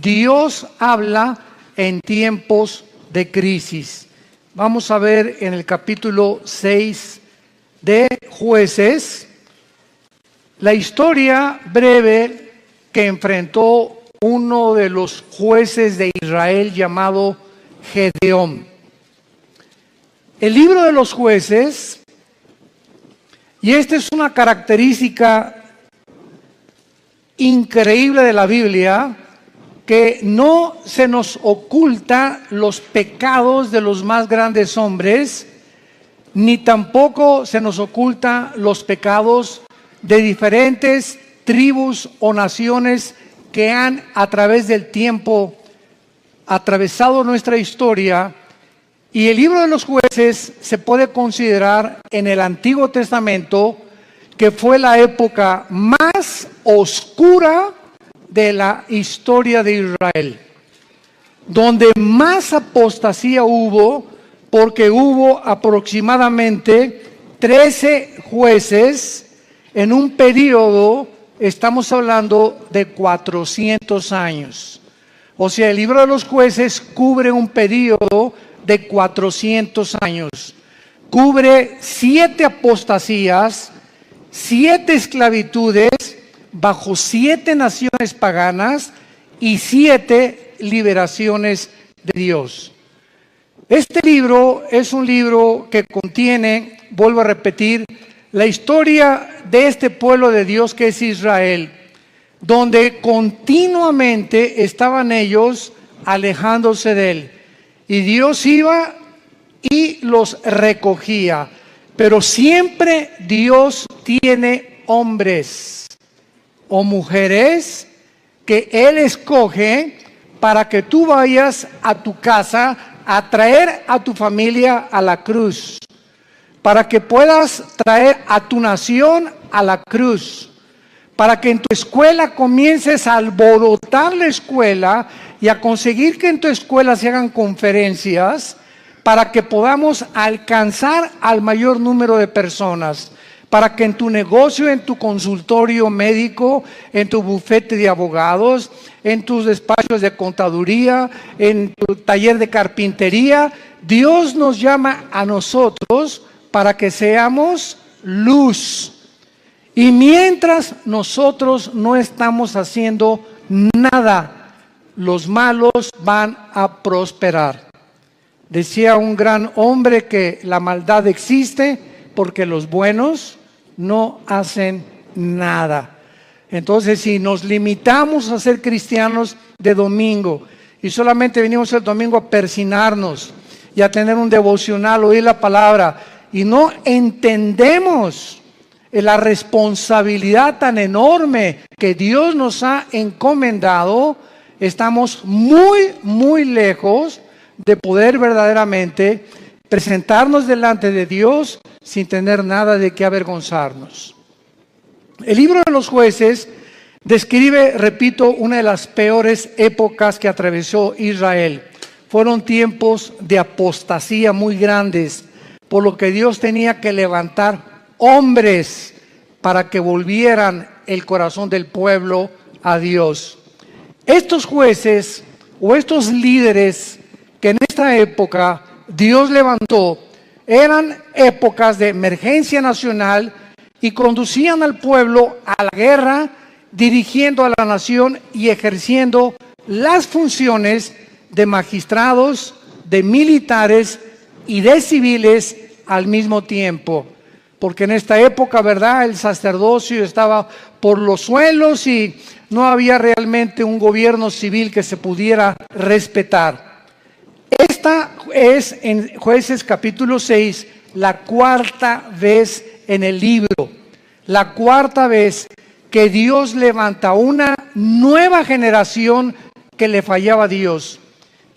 Dios habla en tiempos de crisis. Vamos a ver en el capítulo 6 de Jueces la historia breve que enfrentó uno de los jueces de Israel llamado Gedeón. El libro de los jueces, y esta es una característica increíble de la Biblia, que no se nos oculta los pecados de los más grandes hombres, ni tampoco se nos oculta los pecados de diferentes tribus o naciones que han a través del tiempo atravesado nuestra historia. Y el libro de los jueces se puede considerar en el Antiguo Testamento que fue la época más oscura de la historia de Israel, donde más apostasía hubo, porque hubo aproximadamente 13 jueces en un periodo, estamos hablando de 400 años. O sea, el libro de los jueces cubre un periodo de 400 años. Cubre 7 apostasías, 7 esclavitudes bajo 7 naciones paganas y 7 liberaciones de Dios. Este libro es un libro que contiene, vuelvo a repetir, la historia de este pueblo de Dios que es Israel, donde continuamente estaban ellos alejándose de Él. Y Dios iba y los recogía. Pero siempre Dios tiene hombres o mujeres que Él escoge para que tú vayas a tu casa a traer a tu familia a la cruz, para que puedas traer a tu nación a la cruz, para que en tu escuela comiences a alborotar la escuela y a conseguir que en tu escuela se hagan conferencias, para que podamos alcanzar al mayor número de personas, para que en tu negocio, en tu consultorio médico, en tu bufete de abogados, en tus despachos de contaduría, en tu taller de carpintería, Dios nos llama a nosotros para que seamos luz. Y mientras nosotros no estamos haciendo nada, los malos van a prosperar. Decía un gran hombre que la maldad existe porque los buenos no hacen nada. Entonces, si nos limitamos a ser cristianos de domingo y solamente venimos el domingo a persinarnos y a tener un devocional, oír la palabra, y no entendemos la responsabilidad tan enorme que Dios nos ha encomendado, estamos muy, muy lejos de poder verdaderamente presentarnos delante de Dios sin tener nada de qué avergonzarnos. El libro de los jueces describe, repito, una de las peores épocas que atravesó Israel. Fueron tiempos de apostasía muy grandes, por lo que Dios tenía que levantar hombres para que volvieran el corazón del pueblo a Dios. Estos jueces o estos líderes que en esta época Dios levantó, eran épocas de emergencia nacional y conducían al pueblo a la guerra, dirigiendo a la nación y ejerciendo las funciones de magistrados, de militares y de civiles al mismo tiempo. Porque en esta época, ¿verdad?, el sacerdocio estaba por los suelos y no había realmente un gobierno civil que se pudiera respetar. Esta es en Jueces capítulo 6 la 4ª vez en el libro, la 4ª vez que Dios levanta una nueva generación que le fallaba a Dios.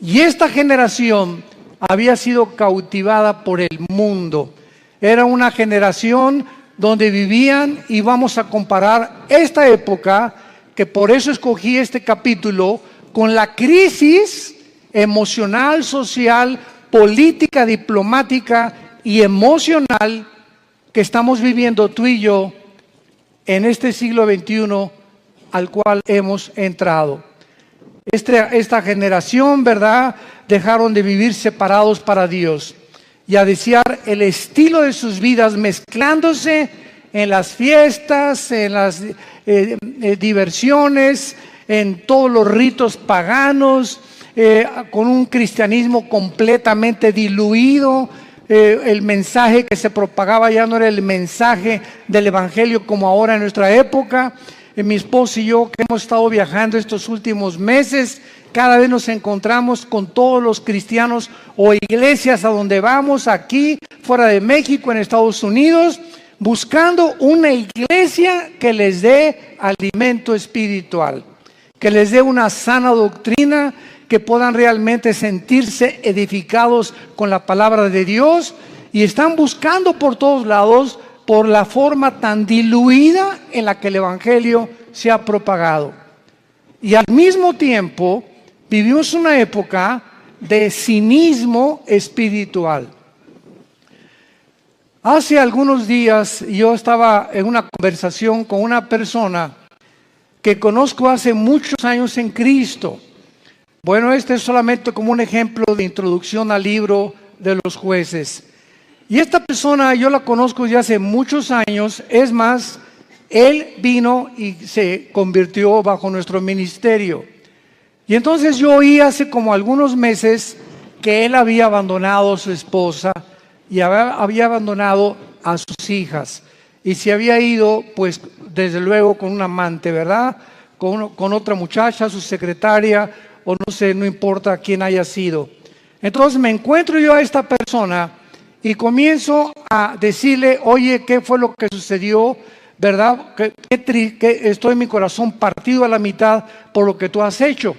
Y esta generación había sido cautivada por el mundo. Era una generación donde vivían, y vamos a comparar esta época, que por eso escogí este capítulo, con la crisis emocional, social, política, diplomática y emocional que estamos viviendo tú y yo en este siglo XXI al cual hemos entrado. esta generación, ¿verdad?, dejaron de vivir separados para Dios y a desear el estilo de sus vidas mezclándose en las fiestas, en las diversiones, en todos los ritos paganos, con un cristianismo completamente diluido. El mensaje que se propagaba ya no era el mensaje del evangelio como ahora en nuestra época. Mi esposo y yo, que hemos estado viajando estos últimos meses, cada vez nos encontramos con todos los cristianos o iglesias a donde vamos, aquí, fuera de México, en Estados Unidos, buscando una iglesia que les dé alimento espiritual, que les dé una sana doctrina, que puedan realmente sentirse edificados con la palabra de Dios, y están buscando por todos lados por la forma tan diluida en la que el evangelio se ha propagado. Y al mismo tiempo vivimos una época de cinismo espiritual. Hace algunos días yo estaba en una conversación con una persona que conozco hace muchos años en Cristo. Bueno, este es solamente como un ejemplo de introducción al libro de los jueces. Y esta persona yo la conozco ya hace muchos años. Es más, él vino y se convirtió bajo nuestro ministerio. Y entonces yo oí hace como algunos meses que él había abandonado a su esposa y había abandonado a sus hijas. Y se había ido, pues, desde luego con un amante, ¿verdad? Con otra muchacha, su secretaria, o no sé, no importa quién haya sido. Entonces me encuentro yo a esta persona y comienzo a decirle, oye, ¿qué fue lo que sucedió? ¿Verdad? Que estoy en mi corazón partido a la mitad por lo que tú has hecho.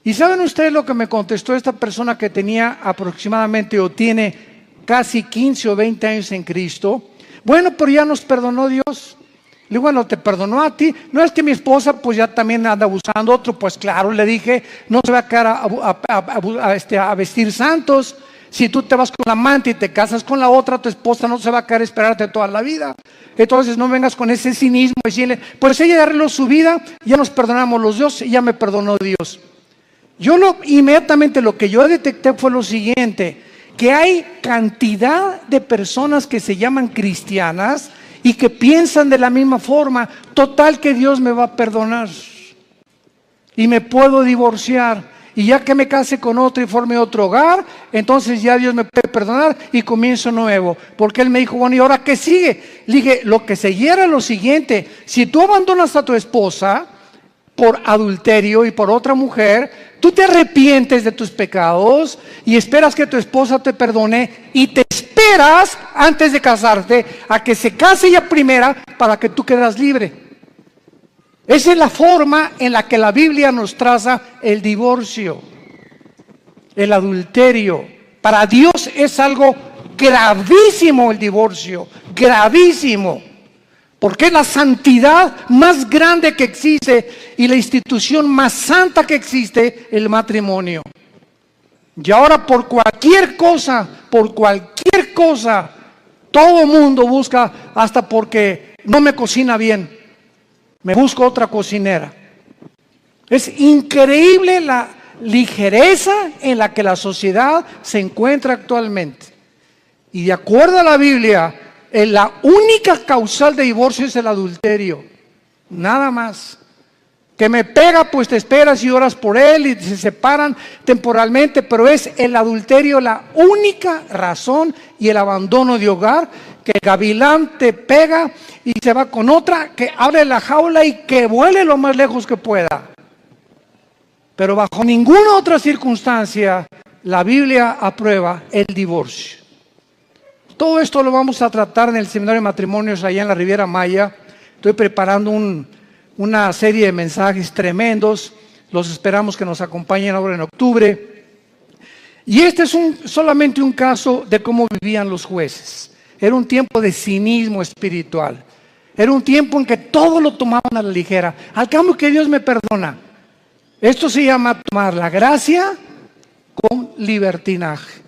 ¿Y saben ustedes lo que me contestó esta persona que tenía aproximadamente o tiene casi 15 o 20 años en Cristo? Bueno, pero ya nos perdonó Dios. Le digo, bueno, te perdonó a ti. No es que mi esposa pues ya también anda buscando otro. Pues claro, le dije, no se va a quedar a vestir santos. Si tú te vas con la amante y te casas con la otra, tu esposa no se va a quedar a esperarte toda la vida. Entonces no vengas con ese cinismo y decirle, pues ella arregló su vida, ya nos perdonamos los dos y ya me perdonó Dios. Inmediatamente lo que yo detecté fue lo siguiente, que hay cantidad de personas que se llaman cristianas y que piensan de la misma forma, total que Dios me va a perdonar y me puedo divorciar. Y ya que me case con otro y forme otro hogar, entonces ya Dios me puede perdonar y comienzo nuevo. Porque Él me dijo, bueno, ¿y ahora qué sigue? Le dije, lo que seguiera es lo siguiente. Si tú abandonas a tu esposa por adulterio y por otra mujer, tú te arrepientes de tus pecados y esperas que tu esposa te perdone y te esperas antes de casarte a que se case ella primera para que tú quedas libre. Esa es la forma en la que la Biblia nos traza el divorcio, el adulterio. Para Dios es algo gravísimo el divorcio, gravísimo, porque es la santidad más grande que existe y la institución más santa que existe, el matrimonio. Y ahora por cualquier cosa, todo mundo busca, hasta porque no me cocina bien, me busco otra cocinera. Es increíble la ligereza en la que la sociedad se encuentra actualmente. Y de acuerdo a la Biblia, la única causal de divorcio es el adulterio. Nada más. Que me pega, pues te esperas y oras por él y se separan temporalmente, pero es el adulterio la única razón y el abandono de hogar, que el gavilán te pega y se va con otra, que abre la jaula y que vuele lo más lejos que pueda. Pero bajo ninguna otra circunstancia la Biblia aprueba el divorcio. Todo esto lo vamos a tratar en el seminario de matrimonios allá en la Riviera Maya. Estoy preparando una serie de mensajes tremendos. Los esperamos que nos acompañen ahora en octubre. Y este es solamente un caso de cómo vivían los jueces. Era un tiempo de cinismo espiritual. Era un tiempo en que todo lo tomaban a la ligera. Al cambio que Dios me perdona. Esto se llama tomar la gracia con libertinaje.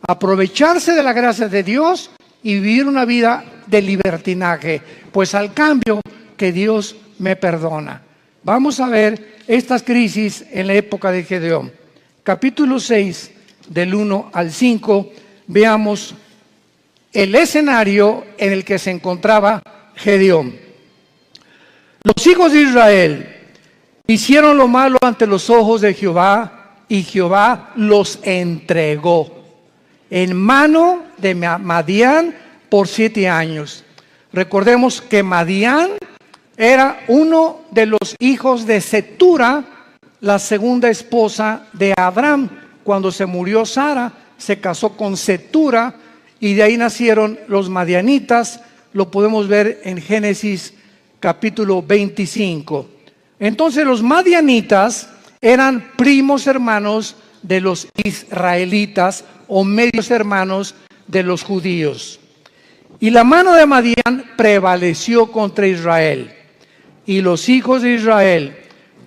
Aprovecharse de la gracia de Dios y vivir una vida de libertinaje. Pues al cambio que Dios me perdona. Vamos a ver estas crisis en la época de Gedeón. Capítulo 6, del 1 al 5, veamos el escenario en el que se encontraba Gedeón. Los hijos de Israel hicieron lo malo ante los ojos de Jehová, y Jehová los entregó en mano de Madián por 7 años. Recordemos que Madián era uno de los hijos de Cetura, la segunda esposa de Abraham. Cuando se murió Sara, se casó con Cetura y de ahí nacieron los madianitas. Lo podemos ver en Génesis capítulo 25. Entonces los madianitas eran primos hermanos de los israelitas o medios hermanos de los judíos. Y la mano de Madián prevaleció contra Israel. Y los hijos de Israel,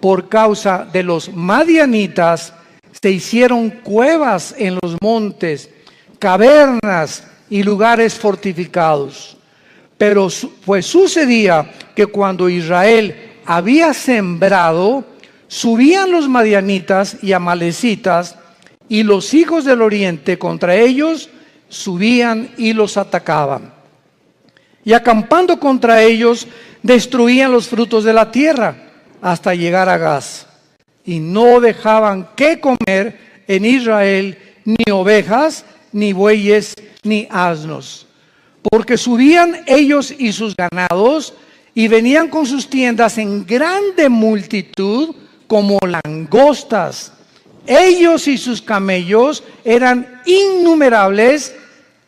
por causa de los madianitas, se hicieron cuevas en los montes, cavernas y lugares fortificados. Pero pues sucedía que cuando Israel había sembrado, subían los madianitas y amalecitas, y los hijos del oriente contra ellos subían y los atacaban. Y acampando contra ellos, destruían los frutos de la tierra hasta llegar a Gaz. Y no dejaban que comer en Israel ni ovejas, ni bueyes, ni asnos. Porque subían ellos y sus ganados, y venían con sus tiendas en grande multitud, como langostas. Ellos y sus camellos eran innumerables,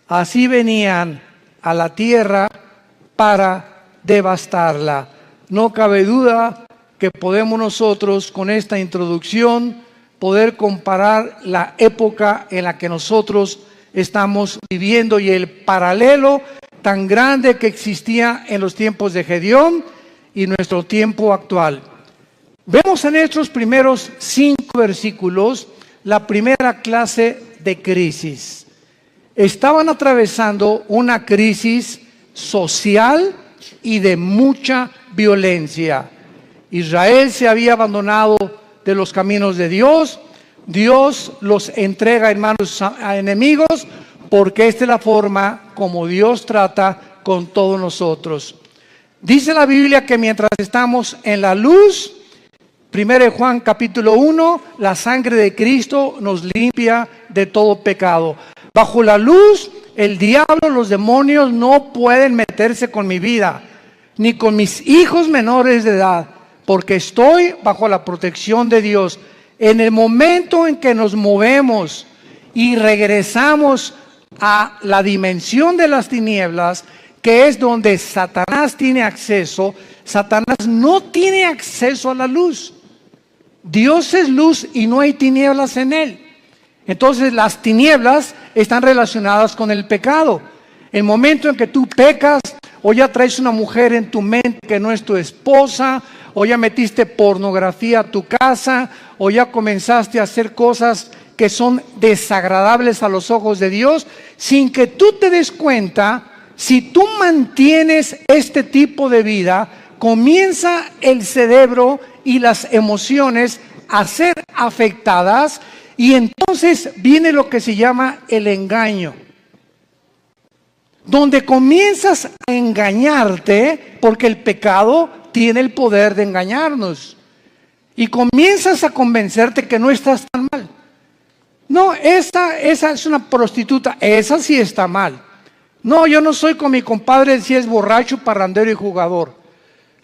así venían a la tierra para devastarla. No cabe duda que podemos nosotros con esta introducción poder comparar la época en la que nosotros estamos viviendo y el paralelo tan grande que existía en los tiempos de Gedeón y nuestro tiempo actual. Vemos en estos primeros 5 versículos la primera clase de crisis. Estaban atravesando una crisis social y de mucha violencia. Israel se había abandonado de los caminos de Dios. Dios los entrega en manos a enemigos, porque esta es la forma como Dios trata con todos nosotros. Dice la Biblia que mientras estamos en la luz, 1 Juan capítulo 1, la sangre de Cristo nos limpia de todo pecado. Bajo la luz, el diablo, los demonios no pueden meterse con mi vida, ni con mis hijos menores de edad, porque estoy bajo la protección de Dios. En el momento en que nos movemos y regresamos a la dimensión de las tinieblas, que es donde Satanás tiene acceso, Satanás no tiene acceso a la luz. Dios es luz y no hay tinieblas en él. Entonces las tinieblas están relacionadas con el pecado. El momento en que tú pecas, o ya traes una mujer en tu mente que no es tu esposa, o ya metiste pornografía a tu casa, o ya comenzaste a hacer cosas que son desagradables a los ojos de Dios, sin que tú te des cuenta, si tú mantienes este tipo de vida, comienza el cerebro y las emociones a ser afectadas, y entonces viene lo que se llama el engaño, donde comienzas a engañarte, porque el pecado tiene el poder de engañarnos, y comienzas a convencerte que no estás tan mal. No, esa es una prostituta, esa sí está mal. No, yo no soy con mi compadre si es borracho, parrandero y jugador.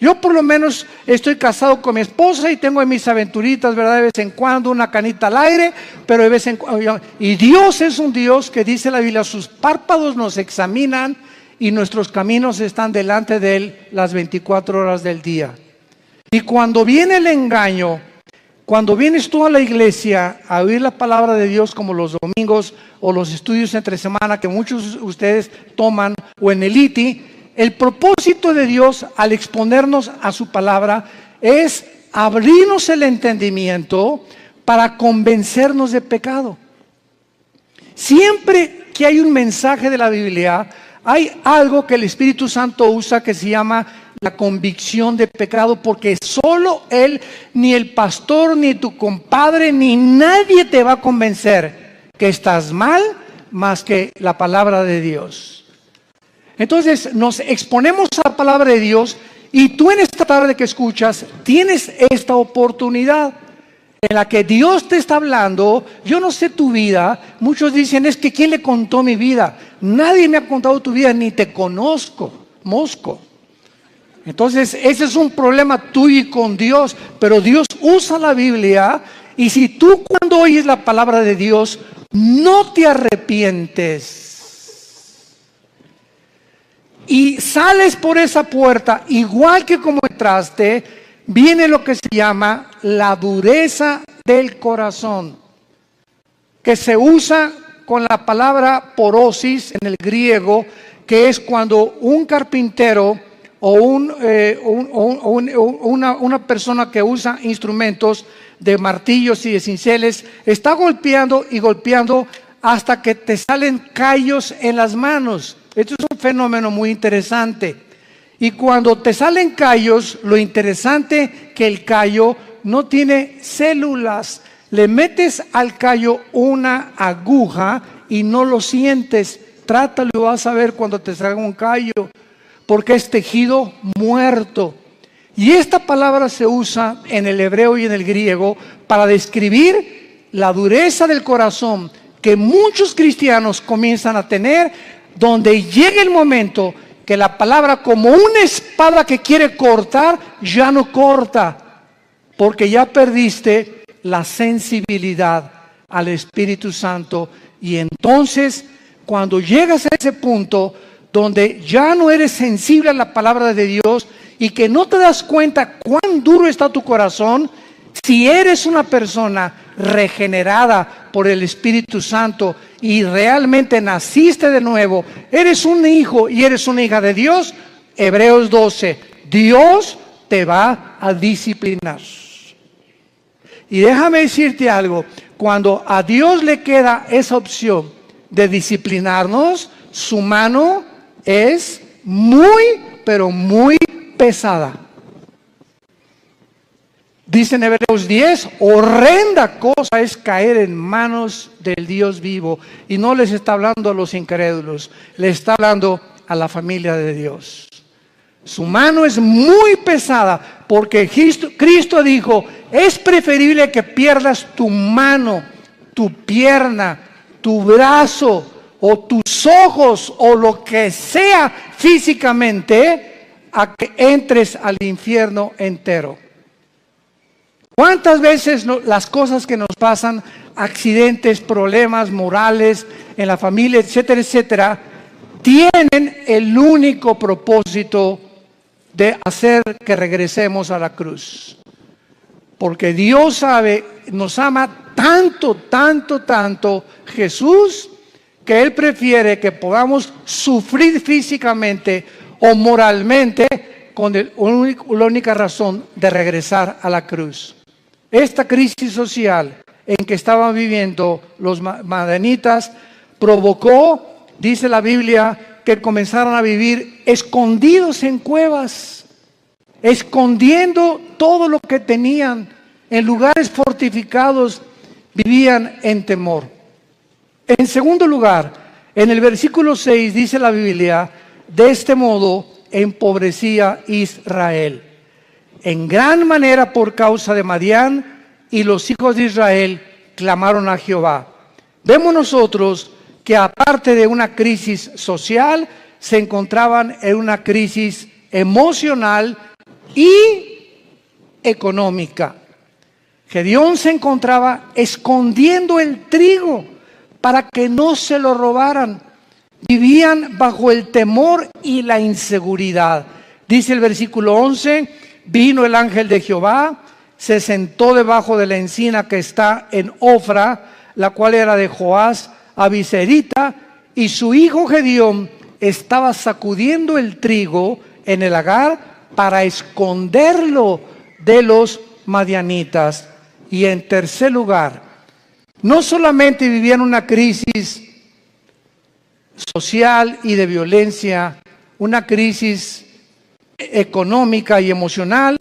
Yo por lo menos estoy casado con mi esposa y tengo mis aventuritas, ¿verdad? De vez en cuando una canita al aire, pero de vez en cuando. Y Dios es un Dios que dice la Biblia, sus párpados nos examinan y nuestros caminos están delante de Él las 24 horas del día. Y cuando viene el engaño, cuando vienes tú a la iglesia a oír la palabra de Dios como los domingos o los estudios entre semana que muchos de ustedes toman, o en el ITI, el propósito de Dios al exponernos a su palabra es abrirnos el entendimiento para convencernos de pecado. Siempre que hay un mensaje de la Biblia, hay algo que el Espíritu Santo usa que se llama la convicción de pecado, porque solo Él, ni el pastor, ni tu compadre, ni nadie te va a convencer que estás mal más que la palabra de Dios. Entonces nos exponemos a la palabra de Dios y tú en esta tarde que escuchas tienes esta oportunidad en la que Dios te está hablando. Yo no sé tu vida. Muchos dicen, es que ¿quién le contó mi vida? Nadie me ha contado tu vida, ni te conozco, mosco. Entonces ese es un problema tuyo y con Dios, pero Dios usa la Biblia, y si tú cuando oyes la palabra de Dios no te arrepientes y sales por esa puerta igual que como entraste, viene lo que se llama la dureza del corazón, que se usa con la palabra porosis en el griego, que es cuando un carpintero o una persona que usa instrumentos de martillos y de cinceles está golpeando y golpeando hasta que te salen callos en las manos. Esto es un fenómeno muy interesante. Y cuando te salen callos, lo interesante que el callo no tiene células. Le metes al callo una aguja y no lo sientes. Trátalo y vas a ver cuando te salga un callo, porque es tejido muerto. Y esta palabra se usa en el hebreo y en el griego para describir la dureza del corazón que muchos cristianos comienzan a tener, donde llega el momento que la palabra, como una espada que quiere cortar, ya no corta, porque ya perdiste la sensibilidad al Espíritu Santo. Y entonces, cuando llegas a ese punto donde ya no eres sensible a la palabra de Dios y que no te das cuenta cuán duro está tu corazón, si eres una persona regenerada por el Espíritu Santo y realmente naciste de nuevo, eres un hijo y eres una hija de Dios, Hebreos 12, Dios te va a disciplinar. Y déjame decirte algo, cuando a Dios le queda esa opción de disciplinarnos, su mano es muy, pero muy pesada. Dice en Hebreos 10, horrenda cosa es caer en manos del Dios vivo. Y no les está hablando a los incrédulos, les está hablando a la familia de Dios. Su mano es muy pesada, porque Cristo dijo, es preferible que pierdas tu mano, tu pierna, tu brazo o tus ojos o lo que sea físicamente, a que entres al infierno entero. ¿Cuántas veces las cosas que nos pasan, accidentes, problemas morales en la familia, etcétera, etcétera, tienen el único propósito de hacer que regresemos a la cruz? Porque Dios sabe, nos ama tanto, tanto, tanto Jesús, que Él prefiere que podamos sufrir físicamente o moralmente con la única razón de regresar a la cruz. Esta crisis social en que estaban viviendo los madianitas provocó, dice la Biblia, que comenzaron a vivir escondidos en cuevas, escondiendo todo lo que tenían, en lugares fortificados, vivían en temor. En segundo lugar, en el versículo 6 dice la Biblia, de este modo empobrecía Israel en gran manera por causa de Madián, y los hijos de Israel clamaron a Jehová. Vemos nosotros que aparte de una crisis social, se encontraban en una crisis emocional y económica. Gedeón se encontraba escondiendo el trigo para que no se lo robaran. Vivían bajo el temor y la inseguridad. Dice el versículo 11, vino el ángel de Jehová, se sentó debajo de la encina que está en Ofra, la cual era de Joás Abiserita, y su hijo Gedeón estaba sacudiendo el trigo en el lagar para esconderlo de los madianitas. Y en tercer lugar, no solamente vivían una crisis social y de violencia, una crisis económica y emocional,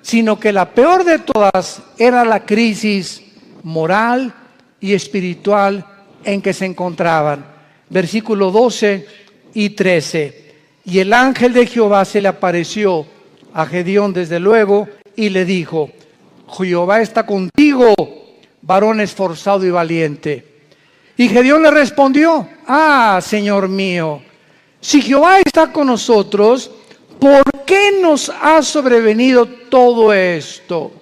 sino que la peor de todas era la crisis moral y espiritual en que se encontraban. Versículo 12 y 13. Y el ángel de Jehová se le apareció a Gedeón desde luego y le dijo: Jehová está contigo, varón esforzado y valiente. Y Gedeón le respondió: ah, Señor mío, si Jehová está con nosotros, ¿por qué nos ha sobrevenido todo esto?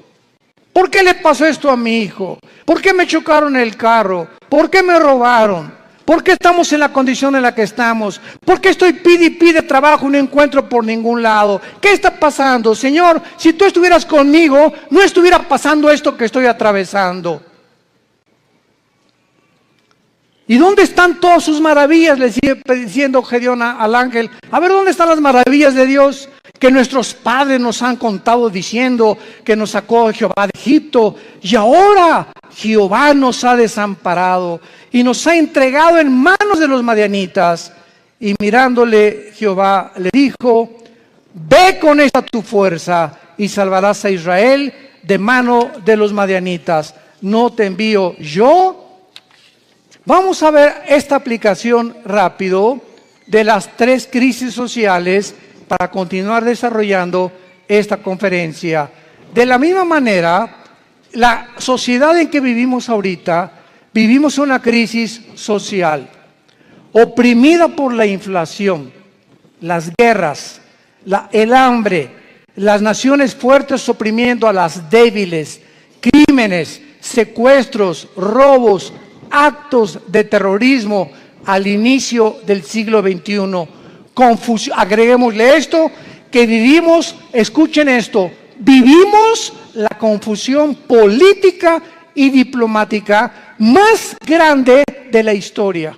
¿Por qué le pasó esto a mi hijo? ¿Por qué me chocaron el carro? ¿Por qué me robaron? ¿Por qué estamos en la condición en la que estamos? ¿Por qué estoy pide y pide trabajo y no encuentro por ningún lado? ¿Qué está pasando? Señor, si tú estuvieras conmigo, no estuviera pasando esto que estoy atravesando. ¿Y dónde están todas sus maravillas? Le sigue diciendo Gedeón al ángel. A ver, ¿dónde están las maravillas de Dios que nuestros padres nos han contado diciendo que nos sacó Jehová de Egipto? Y ahora Jehová nos ha desamparado y nos ha entregado en manos de los madianitas. Y mirándole Jehová le dijo: ve con esta tu fuerza y salvarás a Israel de mano de los madianitas. ¿No te envío yo? Vamos a ver esta aplicación rápido de las tres crisis sociales para continuar desarrollando esta conferencia. De la misma manera, la sociedad en que vivimos ahorita, vivimos una crisis social, oprimida por la inflación, las guerras, el hambre, las naciones fuertes oprimiendo a las débiles, crímenes, secuestros, robos, actos de terrorismo al inicio del siglo XXI. Agreguémosle esto, que vivimos, escuchen esto, vivimos la confusión política y diplomática más grande de la historia.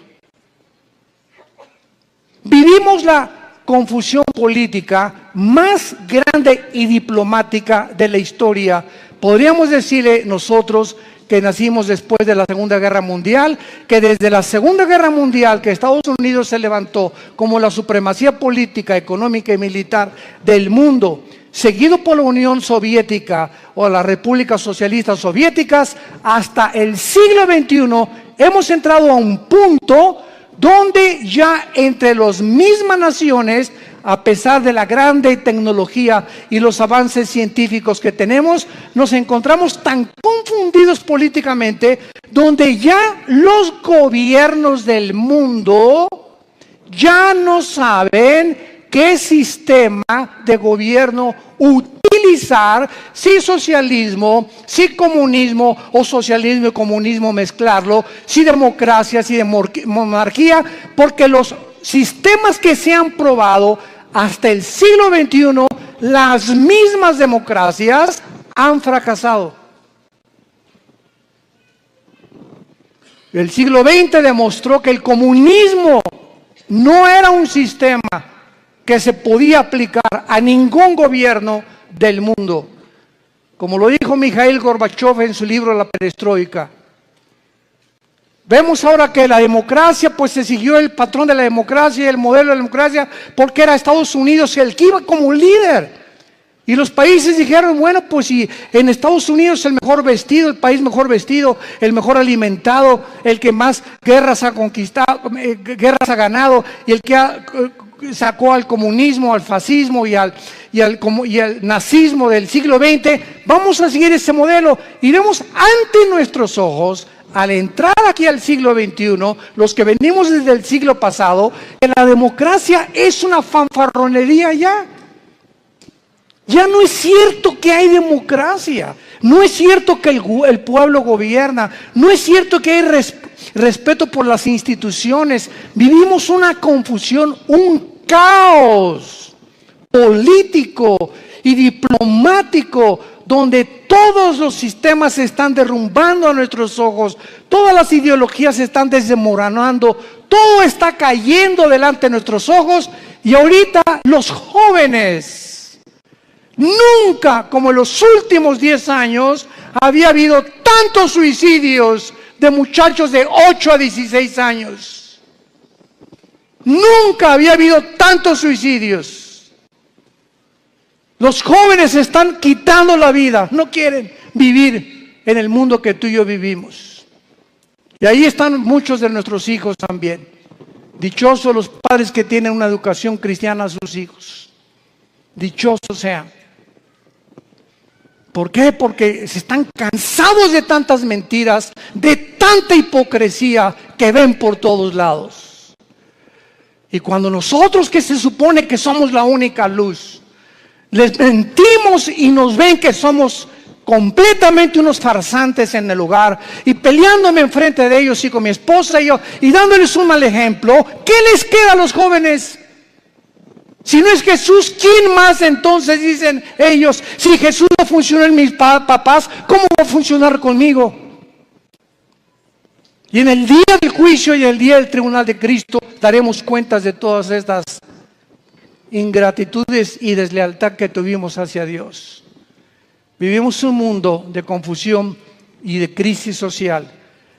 Vivimos la confusión política más grande y diplomática de la historia. Podríamos decirle nosotros que nacimos después de la Segunda Guerra Mundial, que desde la Segunda Guerra Mundial, que Estados Unidos se levantó como la supremacía política, económica y militar del mundo, seguido por la Unión Soviética o las repúblicas socialistas soviéticas, hasta el siglo XXI hemos entrado a un punto donde ya entre las mismas naciones, a pesar de la grande tecnología y los avances científicos que tenemos, nos encontramos tan confundidos políticamente, donde ya los gobiernos del mundo ya no saben qué sistema de gobierno utilizar, si socialismo, si comunismo o socialismo y comunismo mezclarlo, si democracia, si monarquía, porque los sistemas que se han probado hasta el siglo XXI, las mismas democracias han fracasado. El siglo XX demostró que el comunismo no era un sistema que se podía aplicar a ningún gobierno del mundo, como lo dijo Mikhail Gorbachev en su libro La Perestroika. Vemos ahora que la democracia, pues se siguió el patrón de la democracia y el modelo de la democracia, porque era Estados Unidos el que iba como líder. Y los países dijeron, bueno, pues si en Estados Unidos el mejor vestido, el país mejor vestido, el mejor alimentado, el que más guerras ha conquistado, guerras ha ganado, y el que sacó al comunismo, al fascismo y al nazismo del siglo XX, vamos a seguir ese modelo. Y vemos ante nuestros ojos, al entrar aquí al siglo XXI, los que venimos desde el siglo pasado, que la democracia es una fanfarronería ya. Ya no es cierto que hay democracia, no es cierto que el pueblo gobierna, no es cierto que hay respeto por las instituciones. Vivimos una confusión, un caos político y diplomático, donde todos los sistemas se están derrumbando a nuestros ojos, todas las ideologías se están desmoronando, todo está cayendo delante de nuestros ojos. Y ahorita los jóvenes, nunca como en los últimos 10 años había habido tantos suicidios de muchachos de 8 a 16 años. Nunca había habido tantos suicidios. Los jóvenes se están quitando la vida, no quieren vivir en el mundo que tú y yo vivimos. Y ahí están muchos de nuestros hijos también. Dichosos los padres que tienen una educación cristiana a sus hijos. Dichosos sean. ¿Por qué? Porque se están cansados de tantas mentiras, de tanta hipocresía que ven por todos lados. Y cuando nosotros, que se supone que somos la única luz, les mentimos y nos ven que somos completamente unos farsantes en el lugar, y peleándome enfrente de ellos y con mi esposa y yo, y dándoles un mal ejemplo, ¿qué les queda a los jóvenes? Si no es Jesús, ¿quién más entonces? Dicen ellos, si Jesús no funcionó en mis papás, ¿cómo va a funcionar conmigo? Y en el día del juicio y el día del tribunal de Cristo daremos cuentas de todas estas ingratitudes y deslealtad que tuvimos hacia Dios. Vivimos un mundo de confusión y de crisis social.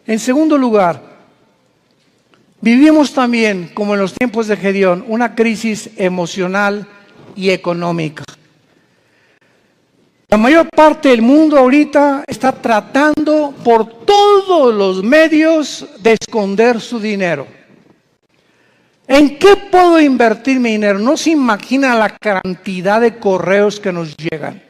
En segundo lugar, vivimos también, como en los tiempos de Gedeón, una crisis emocional y económica. La mayor parte del mundo ahorita está tratando por todos los medios de esconder su dinero. ¿En qué puedo invertir mi dinero? No se imagina la cantidad de correos que nos llegan.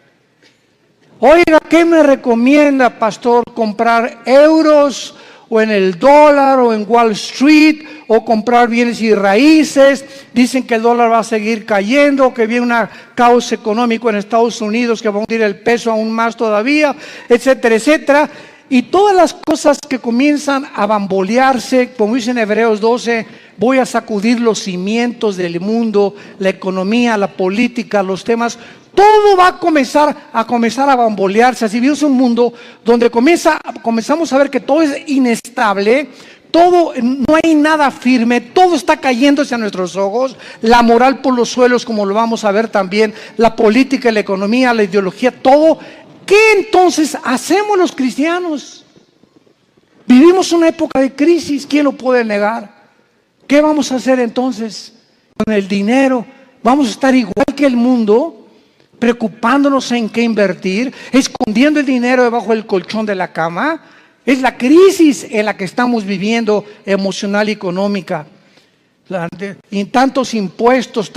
Oiga, ¿qué me recomienda, pastor? ¿Comprar euros o en el dólar o en Wall Street o comprar bienes y raíces? Dicen que el dólar va a seguir cayendo, que viene un caos económico en Estados Unidos que va a hundir el peso aún más todavía, etcétera, etcétera. Y todas las cosas que comienzan a bambolearse, como dice en Hebreos 12, voy a sacudir los cimientos del mundo, la economía, la política, los temas. Todo va a comenzar a bambolearse. Así vivimos un mundo donde comenzamos a ver que todo es inestable, todo, no hay nada firme, todo está cayéndose a nuestros ojos, la moral por los suelos, como lo vamos a ver también, la política, la economía, la ideología, todo. ¿Qué entonces hacemos los cristianos? Vivimos una época de crisis, ¿quién lo puede negar? ¿Qué vamos a hacer entonces con el dinero? ¿Vamos a estar igual que el mundo? Preocupándonos en qué invertir, escondiendo el dinero debajo del colchón de la cama. Es la crisis en la que estamos viviendo, emocional y económica. Y tantos impuestos,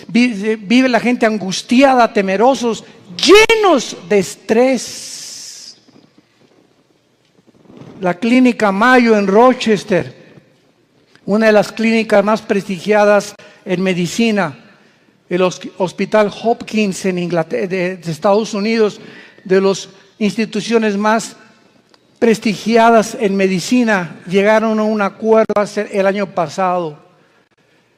vive la gente angustiada, temerosos, llenos de estrés. La clínica Mayo en Rochester, una de las clínicas más prestigiadas en medicina, el Hospital Hopkins en Inglaterra, de Estados Unidos, de las instituciones más prestigiadas en medicina, llegaron a un acuerdo el año pasado,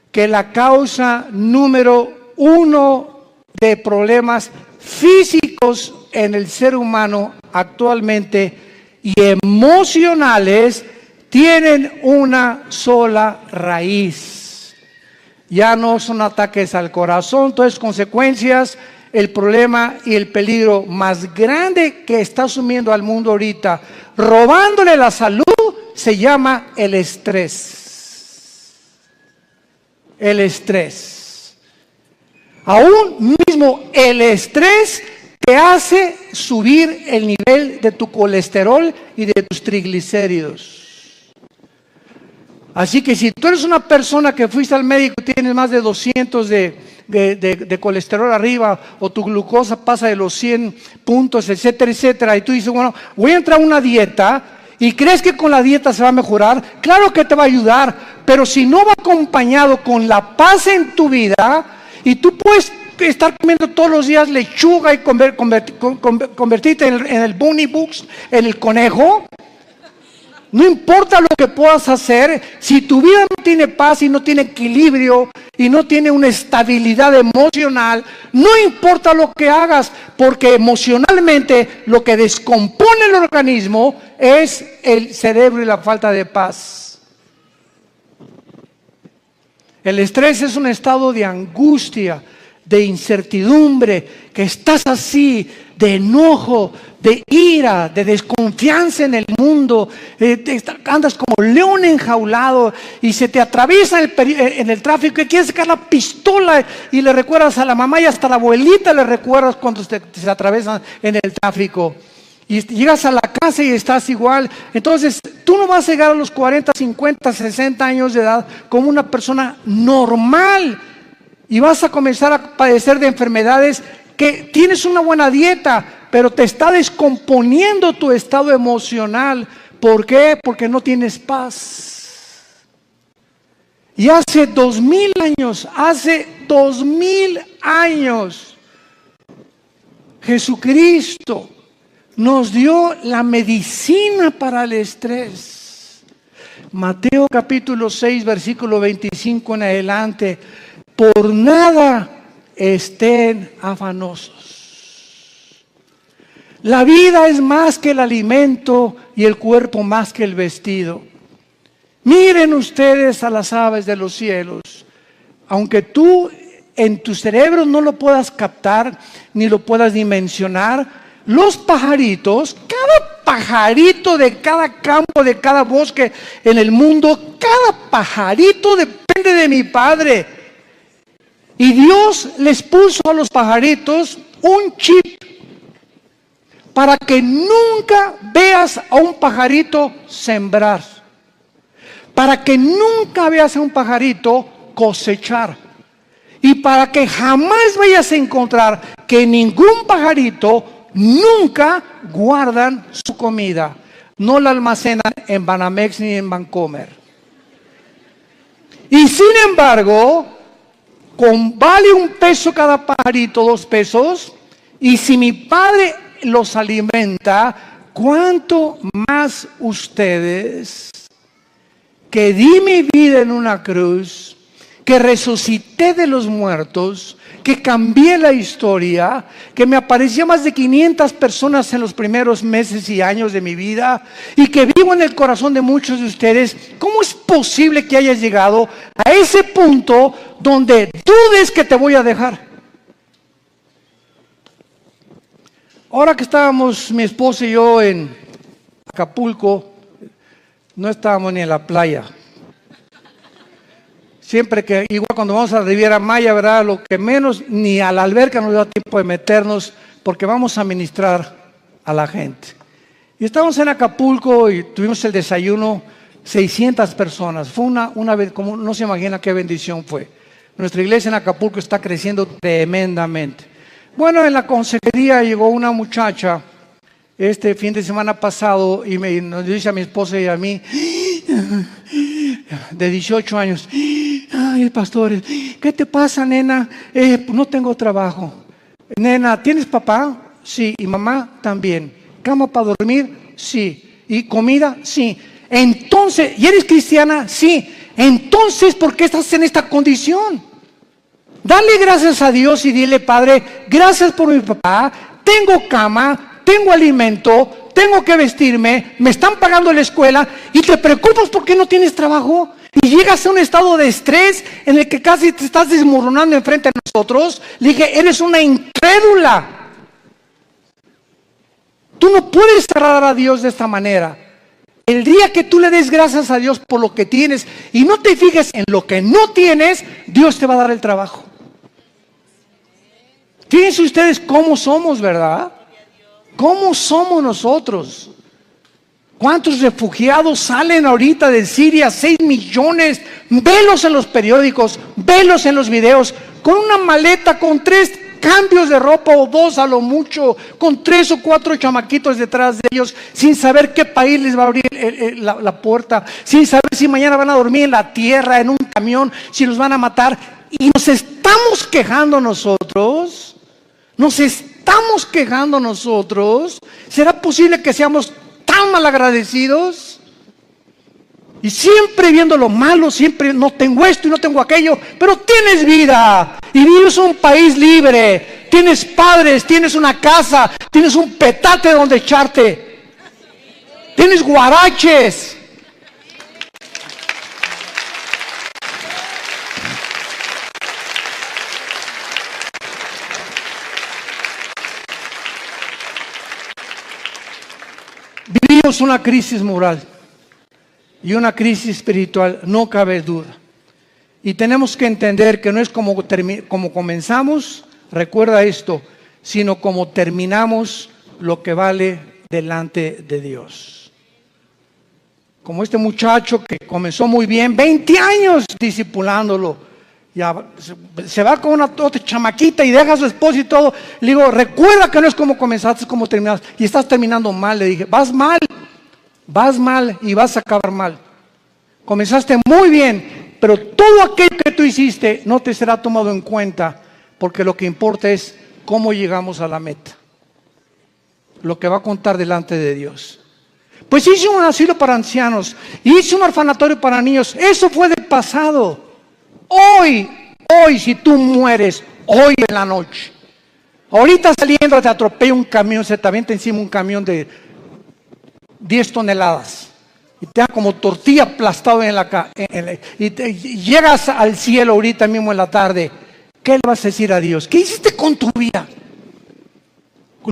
que la causa número 1 de problemas físicos en el ser humano actualmente y emocionales tienen una sola raíz. Ya no son ataques al corazón, entonces consecuencias, el problema y el peligro más grande que está asumiendo al mundo ahorita, robándole la salud, se llama el estrés. El estrés. Aún mismo el estrés te hace subir el nivel de tu colesterol y de tus triglicéridos. Así que si tú eres una persona que fuiste al médico y tienes más de 200 de colesterol arriba, o tu glucosa pasa de los 100 puntos, etcétera, etcétera, y tú dices, bueno, voy a entrar a una dieta, y crees que con la dieta se va a mejorar, claro que te va a ayudar, pero si no va acompañado con la paz en tu vida, y tú puedes estar comiendo todos los días lechuga y convertirte en el bunny books, en el conejo. No importa lo que puedas hacer, si tu vida no tiene paz y no tiene equilibrio y no tiene una estabilidad emocional, no importa lo que hagas, porque emocionalmente lo que descompone el organismo es el cerebro y la falta de paz. El estrés es un estado de angustia, de incertidumbre, que estás así, de enojo, de ira, de desconfianza en el mundo, andas como león enjaulado y se te atraviesa en el tráfico y quieres sacar la pistola y le recuerdas a la mamá y hasta a la abuelita le recuerdas cuando se atraviesan en el tráfico. Y llegas a la casa y estás igual. Entonces, tú no vas a llegar a los 40, 50, 60 años de edad como una persona normal. Y vas a comenzar a padecer de enfermedades que tienes una buena dieta, pero te está descomponiendo tu estado emocional. ¿Por qué? Porque no tienes paz. Y hace 2000 años, Jesucristo nos dio la medicina para el estrés. Mateo capítulo 6, versículo 25 en adelante. Por nada estén afanosos. La vida es más que el alimento y el cuerpo más que el vestido. Miren ustedes a las aves de los cielos. Aunque tú en tu cerebro no lo puedas captar ni lo puedas dimensionar, los pajaritos, cada pajarito de cada campo, de cada bosque en el mundo, cada pajarito depende de mi Padre. Y Dios les puso a los pajaritos un chip para que nunca veas a un pajarito sembrar, para que nunca veas a un pajarito cosechar, y para que jamás vayas a encontrar que ningún pajarito nunca guardan su comida, no la almacenan en Banamex ni en Bancomer. Y sin embargo, vale $1 cada pajarito, $2, y si mi Padre los alimenta, ¿cuánto más ustedes, que di mi vida en una cruz, que resucité de los muertos, que cambié la historia, que me apareció más de 500 personas en los primeros meses y años de mi vida, y que vivo en el corazón de muchos de ustedes? ¿Cómo es posible que hayas llegado a ese punto donde dudes que te voy a dejar? Ahora que estábamos mi esposa y yo en Acapulco, no estábamos ni en la playa. Siempre que, igual cuando vamos a la Riviera Maya, ¿verdad? Lo que menos, ni a la alberca nos da tiempo de meternos, porque vamos a ministrar a la gente. Y estábamos en Acapulco y tuvimos el desayuno, 600 personas. Fue una vez, como no se imagina qué bendición fue. Nuestra iglesia en Acapulco está creciendo tremendamente. Bueno, en la consejería llegó una muchacha este fin de semana pasado y nos dice a mi esposa y a mí, de 18 años, ay, pastor, ¿qué te pasa, nena? No tengo trabajo. Nena, ¿tienes papá? Sí. ¿Y mamá? También. ¿Cama para dormir? Sí. ¿Y comida? Sí. Entonces, ¿y eres cristiana? Sí. Entonces, ¿por qué estás en esta condición? Dale gracias a Dios y dile, Padre, gracias por mi papá, tengo cama, tengo alimento, tengo que vestirme, me están pagando la escuela y te preocupas porque no tienes trabajo y llegas a un estado de estrés en el que casi te estás desmoronando enfrente de nosotros. Le dije, eres una incrédula. Tú no puedes agradar a Dios de esta manera. El día que tú le des gracias a Dios por lo que tienes y no te fijes en lo que no tienes, Dios te va a dar el trabajo. Fíjense ustedes cómo somos, ¿verdad? ¿Cómo somos nosotros? ¿Cuántos refugiados salen ahorita de Siria? 6 millones. Velos en los periódicos, velos en los videos, con una maleta, con 3 cambios de ropa o 2 a lo mucho, con 3 o 4 chamaquitos detrás de ellos, sin saber qué país les va a abrir la puerta, sin saber si mañana van a dormir en la tierra, en un camión, si los van a matar. Y nos estamos quejando nosotros. Nos estamos quejando nosotros. ¿Será posible que seamos tan malagradecidos? Y siempre viendo lo malo, siempre no tengo esto y no tengo aquello, pero tienes vida y vives en un país libre, tienes padres, tienes una casa, tienes un petate donde echarte, tienes guaraches. Vivimos una crisis moral y una crisis espiritual, no cabe duda. Y tenemos que entender que no es como comenzamos, recuerda esto, sino como terminamos lo que vale delante de Dios. Como este muchacho que comenzó muy bien, 20 años discipulándolo, ya se va con una otra chamaquita y deja a su esposo y todo. Le digo, recuerda que no es como comenzaste, es como terminaste. Y estás terminando mal, le dije, vas mal y vas a acabar mal. Comenzaste muy bien, pero todo aquello que tú hiciste no te será tomado en cuenta, porque lo que importa es cómo llegamos a la meta. Lo que va a contar delante de Dios. Pues hice un asilo para ancianos, hice un orfanatorio para niños, eso fue del pasado. Hoy, si tú mueres, hoy en la noche, ahorita saliendo te atropella un camión, se te avienta encima un camión de 10 toneladas y te da como tortilla aplastado y llegas al cielo ahorita mismo en la tarde. ¿Qué le vas a decir a Dios? ¿Qué hiciste con tu vida?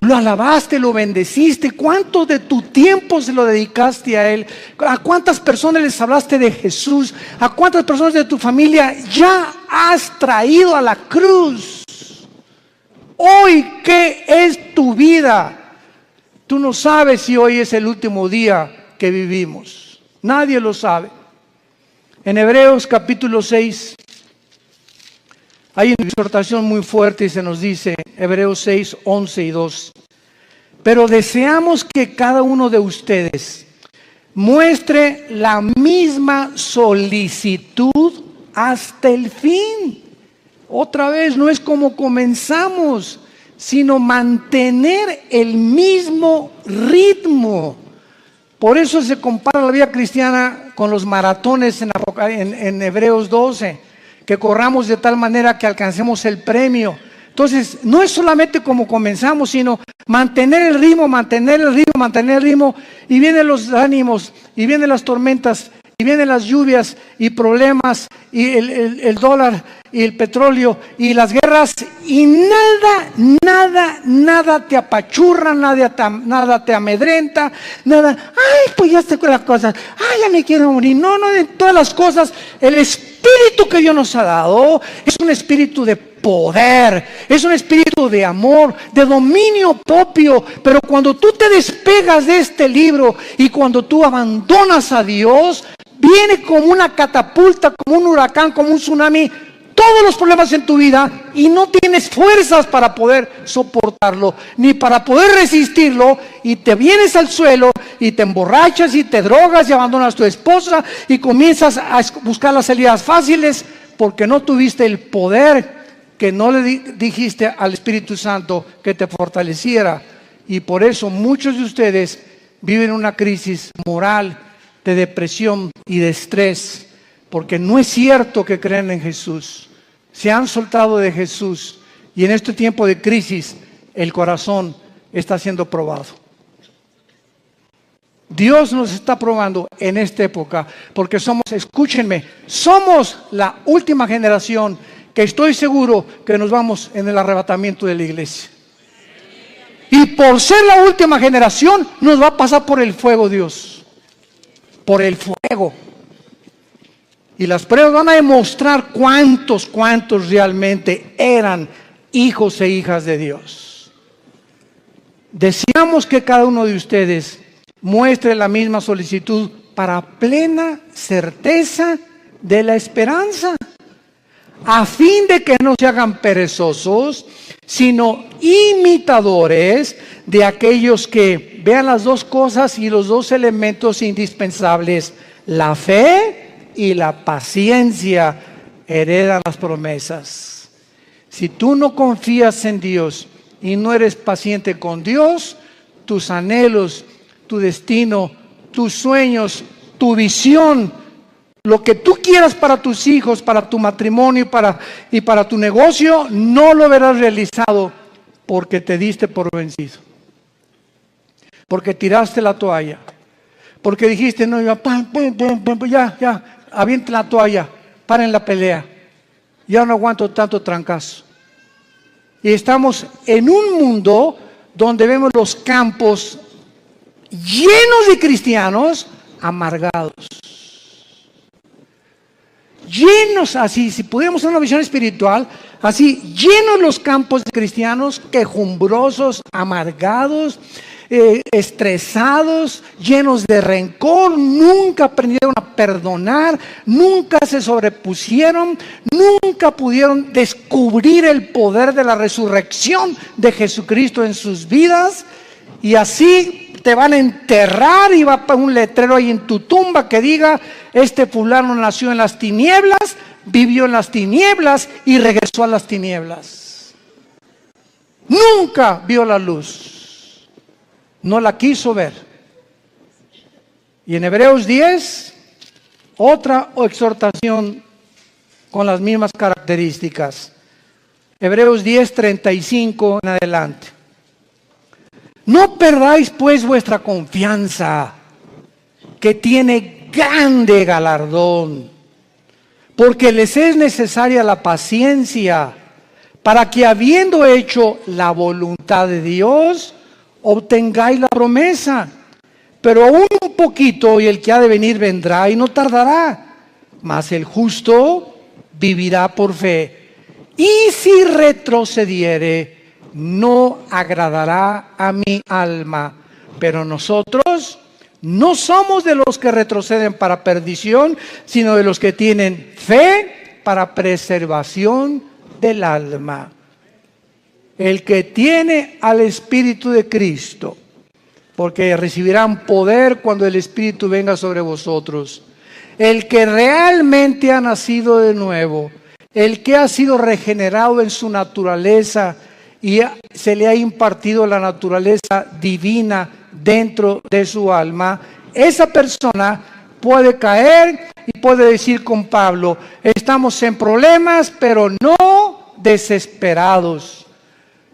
Lo alabaste, lo bendeciste. ¿Cuánto de tu tiempo se lo dedicaste a Él? ¿A cuántas personas les hablaste de Jesús? ¿A cuántas personas de tu familia ya has traído a la cruz? Hoy, ¿qué es tu vida? Tú no sabes si hoy es el último día que vivimos. Nadie lo sabe. En Hebreos capítulo 6 hay una exhortación muy fuerte y se nos dice, Hebreos 6, 11 y 2. Pero deseamos que cada uno de ustedes muestre la misma solicitud hasta el fin. Otra vez, no es como comenzamos, sino mantener el mismo ritmo. Por eso se compara la vida cristiana con los maratones en Hebreos 12. Que corramos de tal manera que alcancemos el premio. Entonces, no es solamente como comenzamos, sino mantener el ritmo, y vienen los ánimos, y vienen las tormentas, y vienen las lluvias, y problemas, y el dólar, y el petróleo, y las guerras, y nada te apachurra, nada te amedrenta, nada, ay, pues ya estoy con las cosas, ay, ya me quiero morir. No, de todas las cosas, el espíritu que Dios nos ha dado es un espíritu de poder, es un espíritu de amor, de dominio propio. Pero cuando tú te despegas de este libro y cuando tú abandonas a Dios, viene como una catapulta, como un huracán, como un tsunami, todos los problemas en tu vida, y no tienes fuerzas para poder soportarlo, ni para poder resistirlo, y te vienes al suelo, y te emborrachas, y te drogas, y abandonas a tu esposa, y comienzas a buscar las salidas fáciles, porque no tuviste el poder que no le dijiste al Espíritu Santo que te fortaleciera. Y por eso muchos de ustedes viven una crisis moral, de depresión y de estrés, porque no es cierto que creen en Jesús. Se han soltado de Jesús, y en este tiempo de crisis el corazón está siendo probado. Dios nos está probando en esta época, porque escúchenme, somos la última generación que estoy seguro que nos vamos en el arrebatamiento de la iglesia. Y por ser la última generación, nos va a pasar por el fuego Dios. Por el fuego. Y las pruebas van a demostrar cuántos realmente eran hijos e hijas de Dios. Deseamos que cada uno de ustedes muestre la misma solicitud para plena certeza de la esperanza, a fin de que no se hagan perezosos, sino imitadores de aquellos que vean las dos cosas y los dos elementos indispensables, la fe y la paciencia, heredan las promesas. Si tú no confías en Dios y no eres paciente con Dios, tus anhelos, tu destino, tus sueños, tu visión, lo que tú quieras para tus hijos, para tu matrimonio y para tu negocio, no lo verás realizado, porque te diste por vencido, porque tiraste la toalla, porque dijiste, no, ya, avienten la toalla, paren la pelea, ya no aguanto tanto trancazo. Y estamos en un mundo donde vemos los campos llenos de cristianos amargados. Llenos así, si pudiéramos hacer una visión espiritual, así, llenos los campos de cristianos quejumbrosos, amargados, estresados, llenos de rencor, nunca aprendieron a perdonar, nunca se sobrepusieron, nunca pudieron descubrir el poder de la resurrección de Jesucristo en sus vidas, y así te van a enterrar y va a un letrero ahí en tu tumba que diga: este fulano nació en las tinieblas, vivió en las tinieblas y regresó a las tinieblas. Nunca vio la luz, no la quiso ver. Y en Hebreos 10, otra exhortación con las mismas características. Hebreos 10, 35 en adelante. No perdáis pues vuestra confianza, que tiene grande galardón, porque les es necesaria la paciencia, para que habiendo hecho la voluntad de Dios, obtengáis la promesa. Pero aún un poquito, y el que ha de venir vendrá y no tardará, mas el justo vivirá por fe. Y si retrocediere, no agradará a mi alma. Pero nosotros no somos de los que retroceden para perdición, sino de los que tienen fe para preservación del alma. El que tiene al Espíritu de Cristo, porque recibirán poder cuando el Espíritu venga sobre vosotros. El que realmente ha nacido de nuevo, el que ha sido regenerado en su naturaleza y se le ha impartido la naturaleza divina dentro de su alma, esa persona puede caer y puede decir con Pablo: estamos en problemas, pero no desesperados.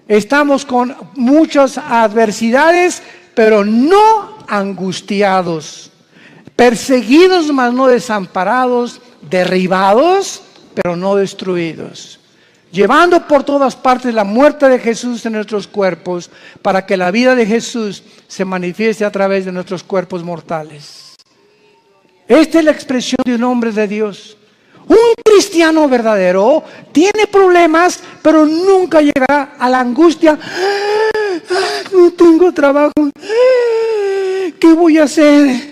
Estamos con muchas adversidades, pero no angustiados. Perseguidos, mas no desamparados. Derribados, pero no destruidos. Llevando por todas partes la muerte de Jesús en nuestros cuerpos, para que la vida de Jesús se manifieste a través de nuestros cuerpos mortales. Esta es la expresión de un hombre de Dios. Un cristiano verdadero tiene problemas, pero nunca llegará a la angustia. No tengo trabajo. ¿Qué voy a hacer?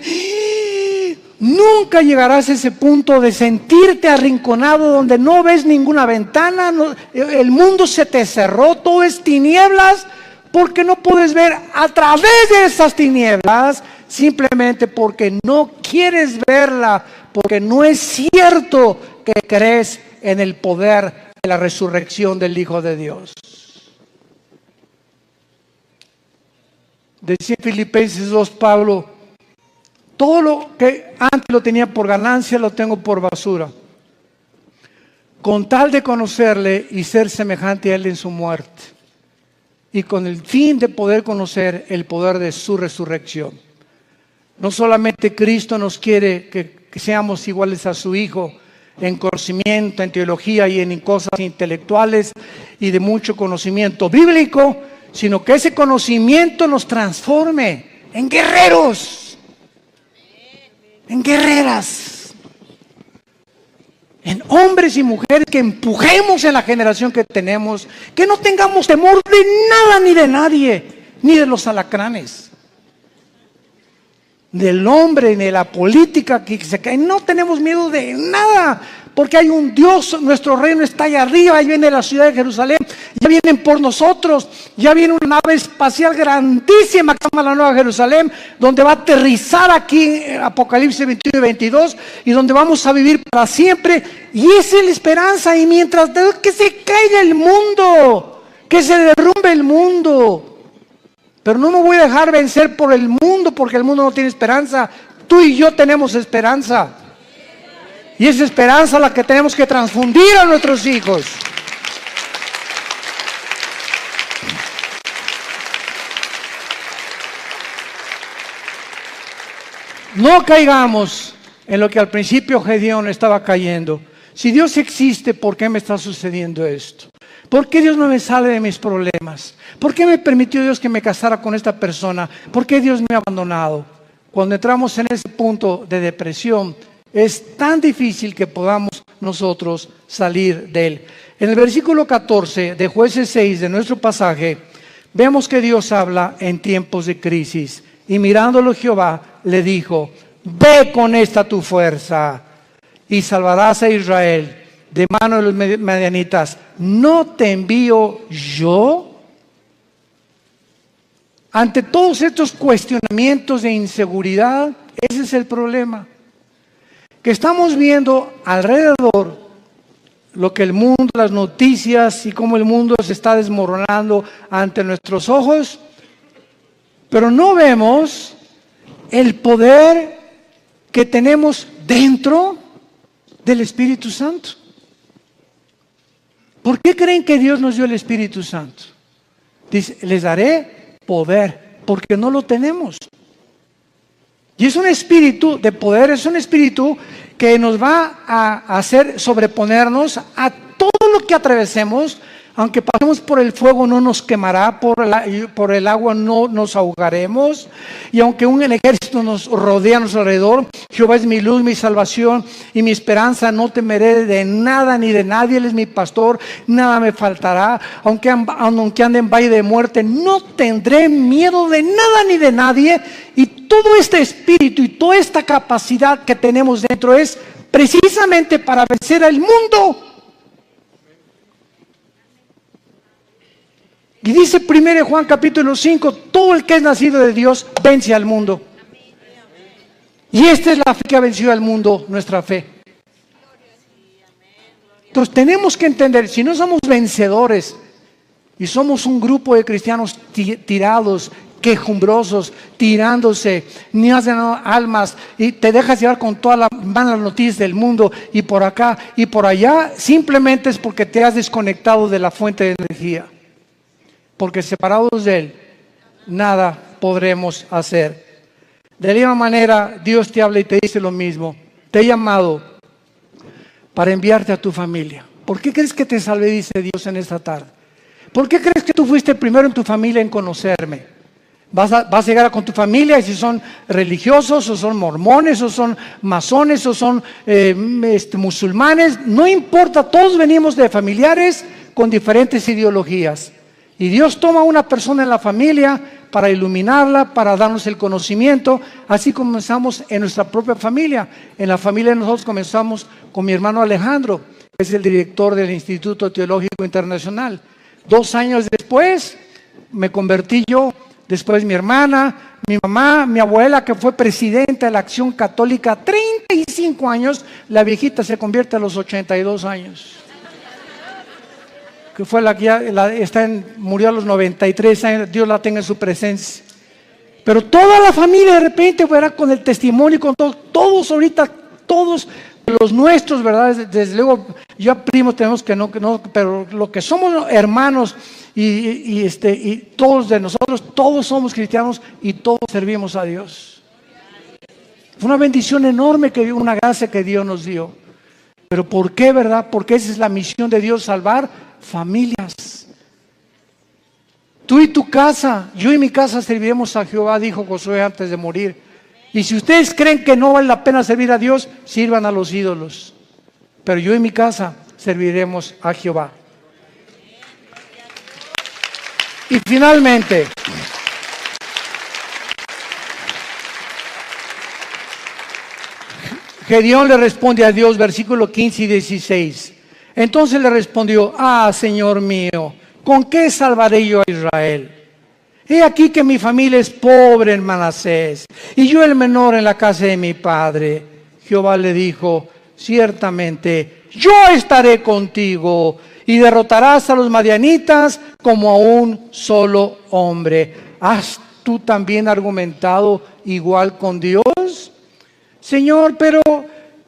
Nunca llegarás a ese punto de sentirte arrinconado donde no ves ninguna ventana, el mundo se te cerró, todo es tinieblas, porque no puedes ver a través de esas tinieblas, simplemente porque no quieres verla, porque no es cierto que crees en el poder de la resurrección del Hijo de Dios. Decía en Filipenses 2 Pablo: todo lo que antes lo tenía por ganancia, lo tengo por basura, con tal de conocerle y ser semejante a él en su muerte, y con el fin de poder conocer el poder de su resurrección. No solamente Cristo nos quiere que seamos iguales a su Hijo en conocimiento, en teología y en cosas intelectuales y de mucho conocimiento bíblico, sino que ese conocimiento nos transforme en guerreros, en guerreras, en hombres y mujeres que empujemos en la generación que tenemos, que no tengamos temor de nada ni de nadie, ni de los alacranes, del hombre, ni de la política que se cae. No tenemos miedo de nada, porque hay un Dios. Nuestro reino está allá arriba. Ahí viene la ciudad de Jerusalén, ya vienen por nosotros, ya viene una nave espacial grandísima que se llama la Nueva Jerusalén, donde va a aterrizar aquí en Apocalipsis 21 y 22, y donde vamos a vivir para siempre. Y esa es la esperanza. Y mientras que se caiga el mundo, que se derrumbe el mundo, pero no me voy a dejar vencer por el mundo, porque el mundo no tiene esperanza. Tú y yo tenemos esperanza, y esa esperanza es la que tenemos que transfundir a nuestros hijos. No caigamos en lo que al principio Gedeón estaba cayendo. Si Dios existe, ¿por qué me está sucediendo esto? ¿Por qué Dios no me sale de mis problemas? ¿Por qué me permitió Dios que me casara con esta persona? ¿Por qué Dios me ha abandonado? Cuando entramos en ese punto de depresión, es tan difícil que podamos nosotros salir de él. En el versículo 14 de Jueces 6 de nuestro pasaje, vemos que Dios habla en tiempos de crisis. Y mirándolo Jehová, le dijo: ve con esta tu fuerza y salvarás a Israel de mano de los madianitas. ¿No te envío yo? Ante todos estos cuestionamientos de inseguridad, ese es el problema. Que estamos viendo alrededor lo que el mundo, las noticias y cómo el mundo se está desmoronando ante nuestros ojos, pero no vemos el poder que tenemos dentro del Espíritu Santo. ¿Por qué creen que Dios nos dio el Espíritu Santo? Dice, les daré poder, porque no lo tenemos. Y es un espíritu de poder, es un espíritu que nos va a hacer sobreponernos a todo lo que atravesemos. Aunque pasemos por el fuego no nos quemará, por el agua no nos ahogaremos. Y aunque un ejército nos rodea a nuestro alrededor, Jehová es mi luz, mi salvación y mi esperanza. No temeré de nada ni de nadie, Él es mi pastor, nada me faltará. Aunque ande en valle de muerte, no tendré miedo de nada ni de nadie. Y todo este espíritu y toda esta capacidad que tenemos dentro es precisamente para vencer al mundo. Y dice 1 Juan capítulo 5, todo el que es nacido de Dios vence al mundo. Y esta es la fe que ha vencido al mundo, nuestra fe. Entonces tenemos que entender, si no somos vencedores y somos un grupo de cristianos tirados, quejumbrosos, tirándose, ni hacen almas y te dejas llevar con todas las malas noticias del mundo y por acá y por allá, simplemente es porque te has desconectado de la fuente de energía. Porque separados de Él, nada podremos hacer. De la misma manera, Dios te habla y te dice lo mismo. Te he llamado para enviarte a tu familia. ¿Por qué crees que te salvé, dice Dios en esta tarde? ¿Por qué crees que tú fuiste primero en tu familia en conocerme? Vas a llegar con tu familia, y si son religiosos, o son mormones, o son masones, o son musulmanes, no importa, todos venimos de familiares con diferentes ideologías. Y Dios toma a una persona en la familia para iluminarla, para darnos el conocimiento. Así comenzamos en nuestra propia familia. En la familia de nosotros comenzamos con mi hermano Alejandro, que es el director del Instituto Teológico Internacional. 2 años después me convertí yo, después mi hermana, mi mamá, mi abuela, que fue presidenta de la Acción Católica 35 años, la viejita se convierte a los 82 años. Que fue la que ya murió a los 93 años, Dios la tenga en su presencia. Pero toda la familia de repente, ¿verdad? Con el testimonio, con todos ahorita, todos los nuestros, ¿verdad? Desde luego, ya primos tenemos que no, pero lo que somos hermanos y todos de nosotros, todos somos cristianos y todos servimos a Dios. Fue una bendición enorme, una gracia que Dios nos dio. Pero ¿por qué, verdad? Porque esa es la misión de Dios, salvar familias. Tú y tu casa, yo y mi casa serviremos a Jehová, dijo Josué antes de morir. Y si ustedes creen que no vale la pena servir a Dios, sirvan a los ídolos. Pero yo y mi casa serviremos a Jehová. Y finalmente, Gedeón le responde a Dios, versículo 15 y 16. Entonces le respondió: Señor mío, ¿con qué salvaré yo a Israel? He aquí que mi familia es pobre en Manasés, y yo el menor en la casa de mi padre. Jehová le dijo: ciertamente, yo estaré contigo, y derrotarás a los madianitas como a un solo hombre. ¿Has tú también argumentado igual con Dios? Señor, pero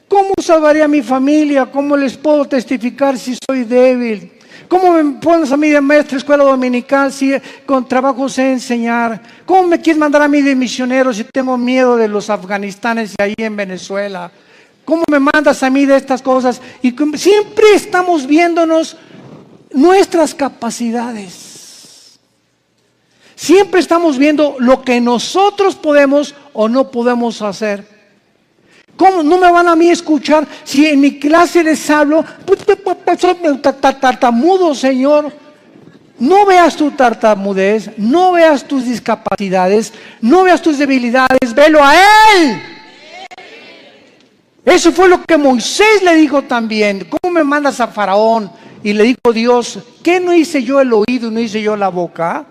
¿cómo salvaré a mi familia? ¿Cómo les puedo testificar si soy débil? ¿Cómo me pones a mí de maestra escuela dominical si con trabajo sé enseñar? ¿Cómo me quieres mandar a mí de misionero si tengo miedo de los afganistanes y ahí en Venezuela? ¿Cómo me mandas a mí de estas cosas? Y siempre estamos viéndonos nuestras capacidades. Siempre estamos viendo lo que nosotros podemos o no podemos hacer. ¿Cómo no me van a mí escuchar si en mi clase les hablo? Soy tartamudo, Señor. No veas tu tartamudez, no veas tus discapacidades, no veas tus debilidades, velo a Él. Eso fue lo que Moisés le dijo también. ¿Cómo me mandas a Faraón? Y le dijo Dios, ¿qué no hice yo el oído y no hice yo la boca?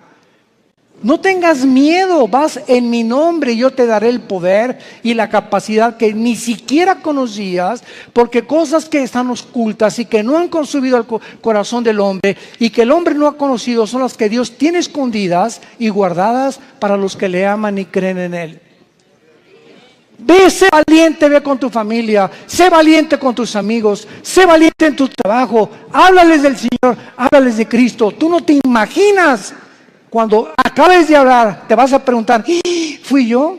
No tengas miedo, vas en mi nombre y yo te daré el poder y la capacidad que ni siquiera conocías, porque cosas que están ocultas y que no han consumido el corazón del hombre y que el hombre no ha conocido son las que Dios tiene escondidas y guardadas para los que le aman y creen en Él. Ve, sé valiente, ve con tu familia, sé valiente con tus amigos, sé valiente en tu trabajo, háblales del Señor, háblales de Cristo. Tú no te imaginas. Cuando acabes de hablar, te vas a preguntar, ¿fui yo?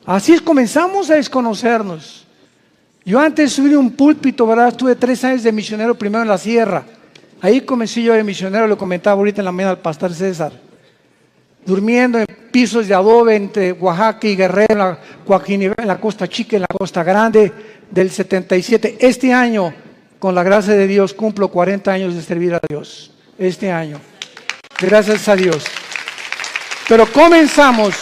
Así es, comenzamos a desconocernos. Yo antes subí un púlpito, ¿verdad? Estuve 3 años de misionero primero en la sierra. Ahí comencé yo de misionero, lo comentaba ahorita en la mañana al pastor César. Durmiendo en pisos de adobe entre Oaxaca y Guerrero, en la Costa Chica y en la Costa Grande del 77. Este año, con la gracia de Dios, cumplo 40 años de servir a Dios. Este año, gracias a Dios. Pero comenzamos,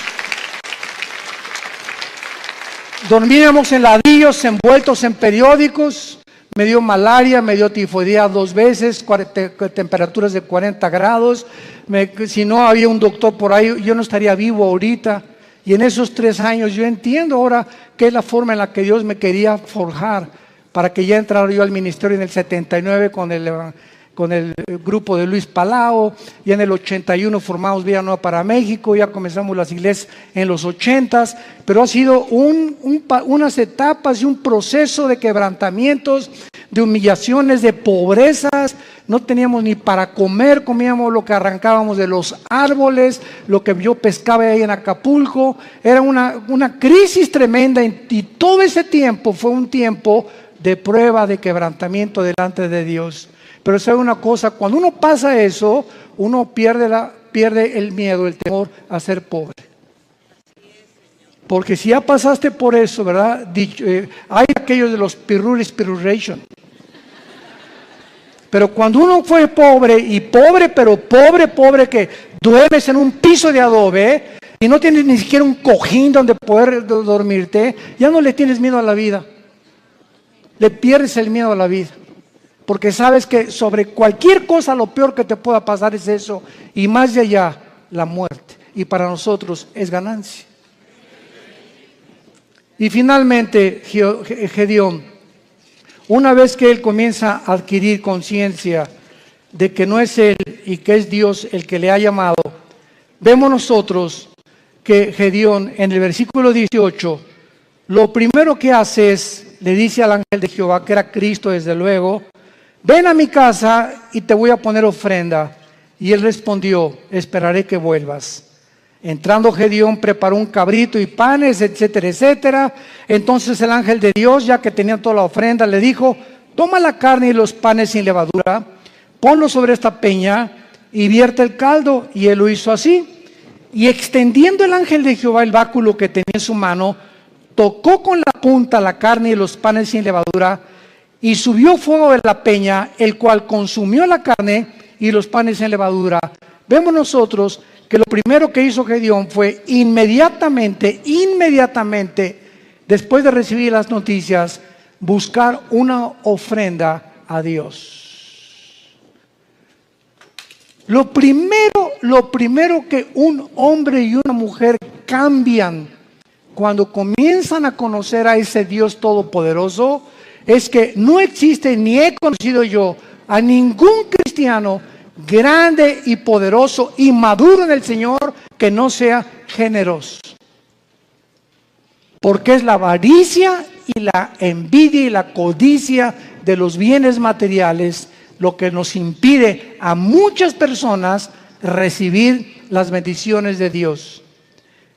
dormíamos en ladrillos envueltos en periódicos, me dio malaria, me dio tifoidea 2 veces, temperaturas de 40 grados, si no había un doctor por ahí, yo no estaría vivo ahorita. Y en esos 3 años yo entiendo ahora qué es la forma en la que Dios me quería forjar, para que ya entrara yo al ministerio en el 79 con el grupo de Luis Palao, y en el 81 formamos Vida Nueva para México, ya comenzamos las iglesias en los 80s, pero ha sido unas etapas y un proceso de quebrantamientos, de humillaciones, de pobrezas. No teníamos ni para comer, comíamos lo que arrancábamos de los árboles, lo que yo pescaba ahí en Acapulco. Era una crisis tremenda, y todo ese tiempo fue un tiempo de prueba, de quebrantamiento delante de Dios. Pero sabe una cosa, cuando uno pasa eso, uno pierde el miedo, el temor a ser pobre. Porque si ya pasaste por eso, ¿verdad? Hay aquellos de los piruration. Pero cuando uno fue pobre, y pobre, pero pobre, que duermes en un piso de adobe y no tienes ni siquiera un cojín donde poder dormirte, ya no le tienes miedo a la vida. Le pierdes el miedo a la vida. Porque sabes que sobre cualquier cosa lo peor que te pueda pasar es eso, y más de allá, la muerte. Y para nosotros es ganancia. Y finalmente, Gedeón, una vez que él comienza a adquirir conciencia de que no es él y que es Dios el que le ha llamado, vemos nosotros que Gedeón en el versículo 18, lo primero que hace es, le dice al ángel de Jehová, que era Cristo desde luego, ven a mi casa y te voy a poner ofrenda. Y él respondió, esperaré que vuelvas. Entrando Gedeón preparó un cabrito y panes, etcétera, etcétera. Entonces el ángel de Dios, ya que tenía toda la ofrenda, le dijo, toma la carne y los panes sin levadura, ponlo sobre esta peña y vierte el caldo. Y él lo hizo así. Y extendiendo el ángel de Jehová el báculo que tenía en su mano, tocó con la punta la carne y los panes sin levadura, y subió fuego de la peña, el cual consumió la carne y los panes en levadura. Vemos nosotros que lo primero que hizo Gedeón fue inmediatamente, después de recibir las noticias, buscar una ofrenda a Dios. Lo primero que un hombre y una mujer cambian cuando comienzan a conocer a ese Dios todopoderoso, es que no existe, ni he conocido yo a ningún cristiano grande y poderoso y maduro en el Señor que no sea generoso. Porque es la avaricia y la envidia y la codicia de los bienes materiales lo que nos impide a muchas personas recibir las bendiciones de Dios.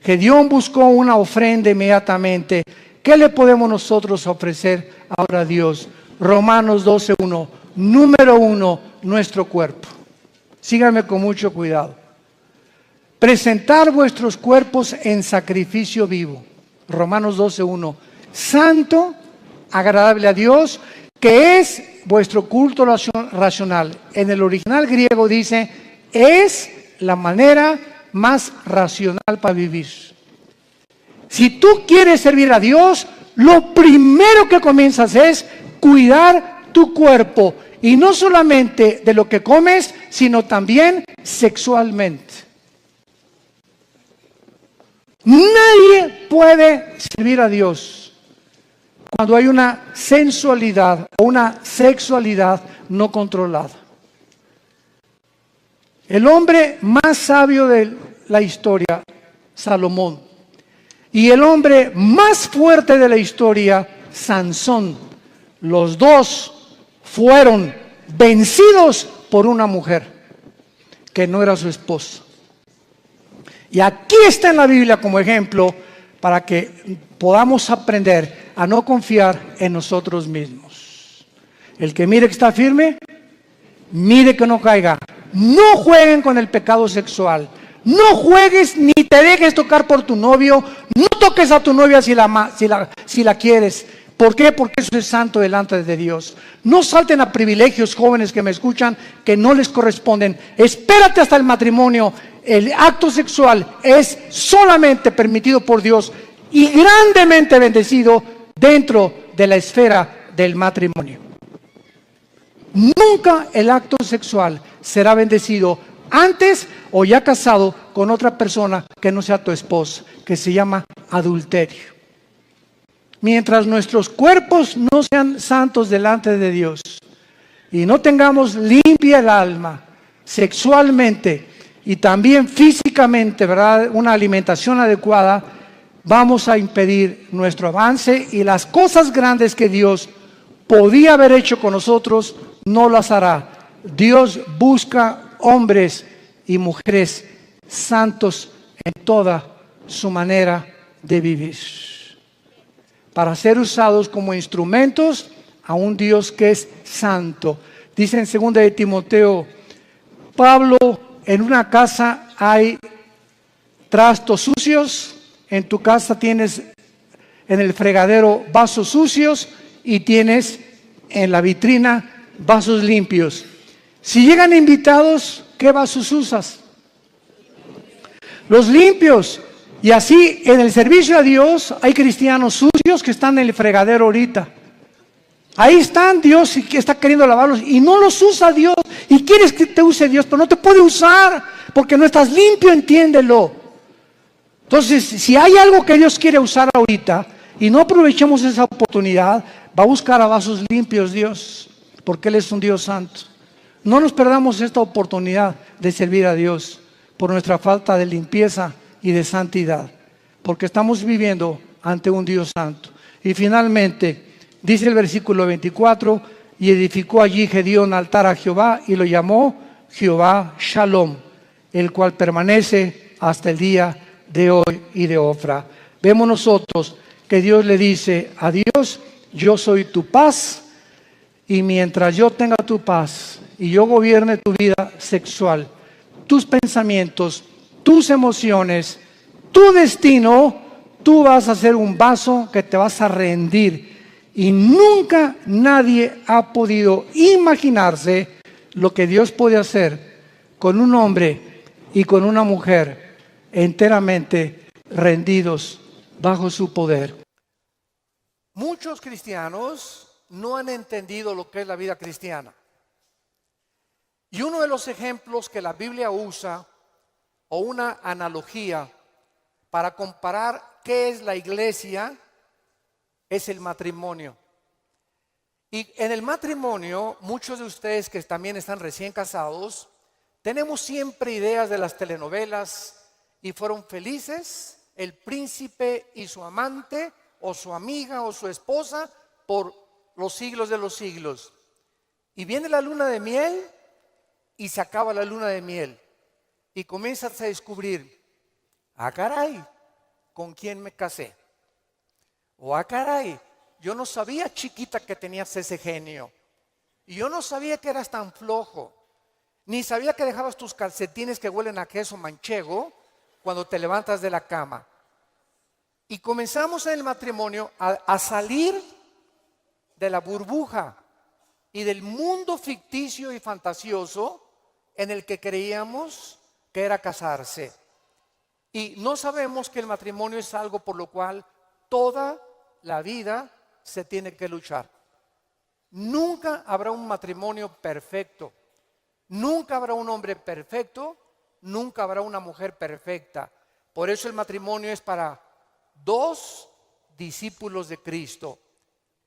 Gedeón buscó una ofrenda inmediatamente. ¿Qué le podemos nosotros ofrecer ahora a Dios? Romanos 12:1. Número uno, nuestro cuerpo. Síganme con mucho cuidado. Presentar vuestros cuerpos en sacrificio vivo. Romanos 12:1. Santo, agradable a Dios, que es vuestro culto racional. En el original griego dice, es la manera más racional para vivir. Si tú quieres servir a Dios, lo primero que comienzas es cuidar tu cuerpo. Y no solamente de lo que comes, sino también sexualmente. Nadie puede servir a Dios cuando hay una sensualidad o una sexualidad no controlada. El hombre más sabio de la historia, Salomón, y el hombre más fuerte de la historia, Sansón, los dos fueron vencidos por una mujer que no era su esposa. Y aquí está en la Biblia como ejemplo para que podamos aprender a no confiar en nosotros mismos. El que mire que está firme, mire que no caiga. No jueguen con el pecado sexual. No juegues ni te dejes tocar por tu novio. No toques a tu novia si la quieres. ¿Por qué? Porque eso es santo delante de Dios. No salten a privilegios, jóvenes que me escuchan, que no les corresponden. Espérate hasta el matrimonio. El acto sexual es solamente permitido por Dios y grandemente bendecido dentro de la esfera del matrimonio. Nunca el acto sexual será bendecido antes o ya casado con otra persona que no sea tu esposa, que se llama adulterio. Mientras nuestros cuerpos no sean santos delante de Dios y no tengamos limpia el alma sexualmente y también físicamente, ¿verdad?, una alimentación adecuada, vamos a impedir nuestro avance y las cosas grandes que Dios podía haber hecho con nosotros, no las hará. Dios busca hombres y mujeres santos en toda su manera de vivir, para ser usados como instrumentos a un Dios que es santo. Dice en 2 de Timoteo, Pablo, en una casa hay trastos sucios, en tu casa tienes en el fregadero vasos sucios y tienes en la vitrina vasos limpios. Si llegan invitados, ¿qué vasos usas? Los limpios. Y así en el servicio a Dios hay cristianos sucios que están en el fregadero ahorita. Ahí están, Dios que está queriendo lavarlos y no los usa Dios. Y quieres que te use Dios, pero no te puede usar porque no estás limpio, entiéndelo. Entonces, si hay algo que Dios quiere usar ahorita y no aprovechamos esa oportunidad, va a buscar a vasos limpios Dios, porque Él es un Dios santo. No nos perdamos esta oportunidad de servir a Dios por nuestra falta de limpieza y de santidad, porque estamos viviendo ante un Dios santo. Y finalmente, dice el versículo 24, y edificó allí Gedeón altar a Jehová y lo llamó Jehová Shalom, el cual permanece hasta el día de hoy y de Ofra. Vemos nosotros que Dios le dice a Dios, yo soy tu paz, y mientras yo tenga tu paz y yo gobierne tu vida sexual, tus pensamientos, tus emociones, tu destino, tú vas a ser un vaso que te vas a rendir. Y nunca nadie ha podido imaginarse lo que Dios puede hacer con un hombre y con una mujer enteramente rendidos bajo su poder. Muchos cristianos no han entendido lo que es la vida cristiana. Y uno de los ejemplos que la Biblia usa, o una analogía para comparar qué es la iglesia, es el matrimonio. Y en el matrimonio, muchos de ustedes que también están recién casados, tenemos siempre ideas de las telenovelas y fueron felices el príncipe y su amante o su amiga o su esposa por los siglos de los siglos. Y viene la luna de miel y se acaba la luna de miel y comienzas a descubrir, ah caray, ¿con quién me casé? O ah caray, yo no sabía chiquita que tenías ese genio. Y yo no sabía que eras tan flojo, ni sabía que dejabas tus calcetines que huelen a queso manchego cuando te levantas de la cama. Y comenzamos en el matrimonio a salir de la burbuja y del mundo ficticio y fantasioso en el que creíamos que era casarse. Y no sabemos que el matrimonio es algo por lo cual toda la vida se tiene que luchar. Nunca habrá un matrimonio perfecto, nunca habrá un hombre perfecto, nunca habrá una mujer perfecta. Por eso el matrimonio es para dos discípulos de Cristo.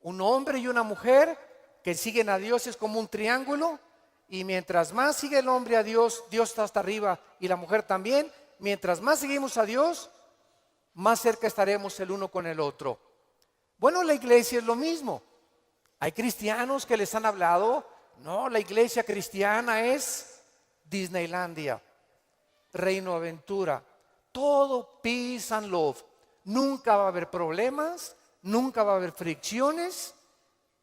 Un hombre y una mujer que siguen a Dios es como un triángulo, y mientras más sigue el hombre a Dios, Dios está hasta arriba y la mujer también. Mientras más seguimos a Dios, más cerca estaremos el uno con el otro. Bueno, la iglesia es lo mismo. Hay cristianos que les han hablado, no, la iglesia cristiana es Disneylandia, Reino Aventura, todo peace and love. Nunca va a haber problemas, nunca va a haber fricciones.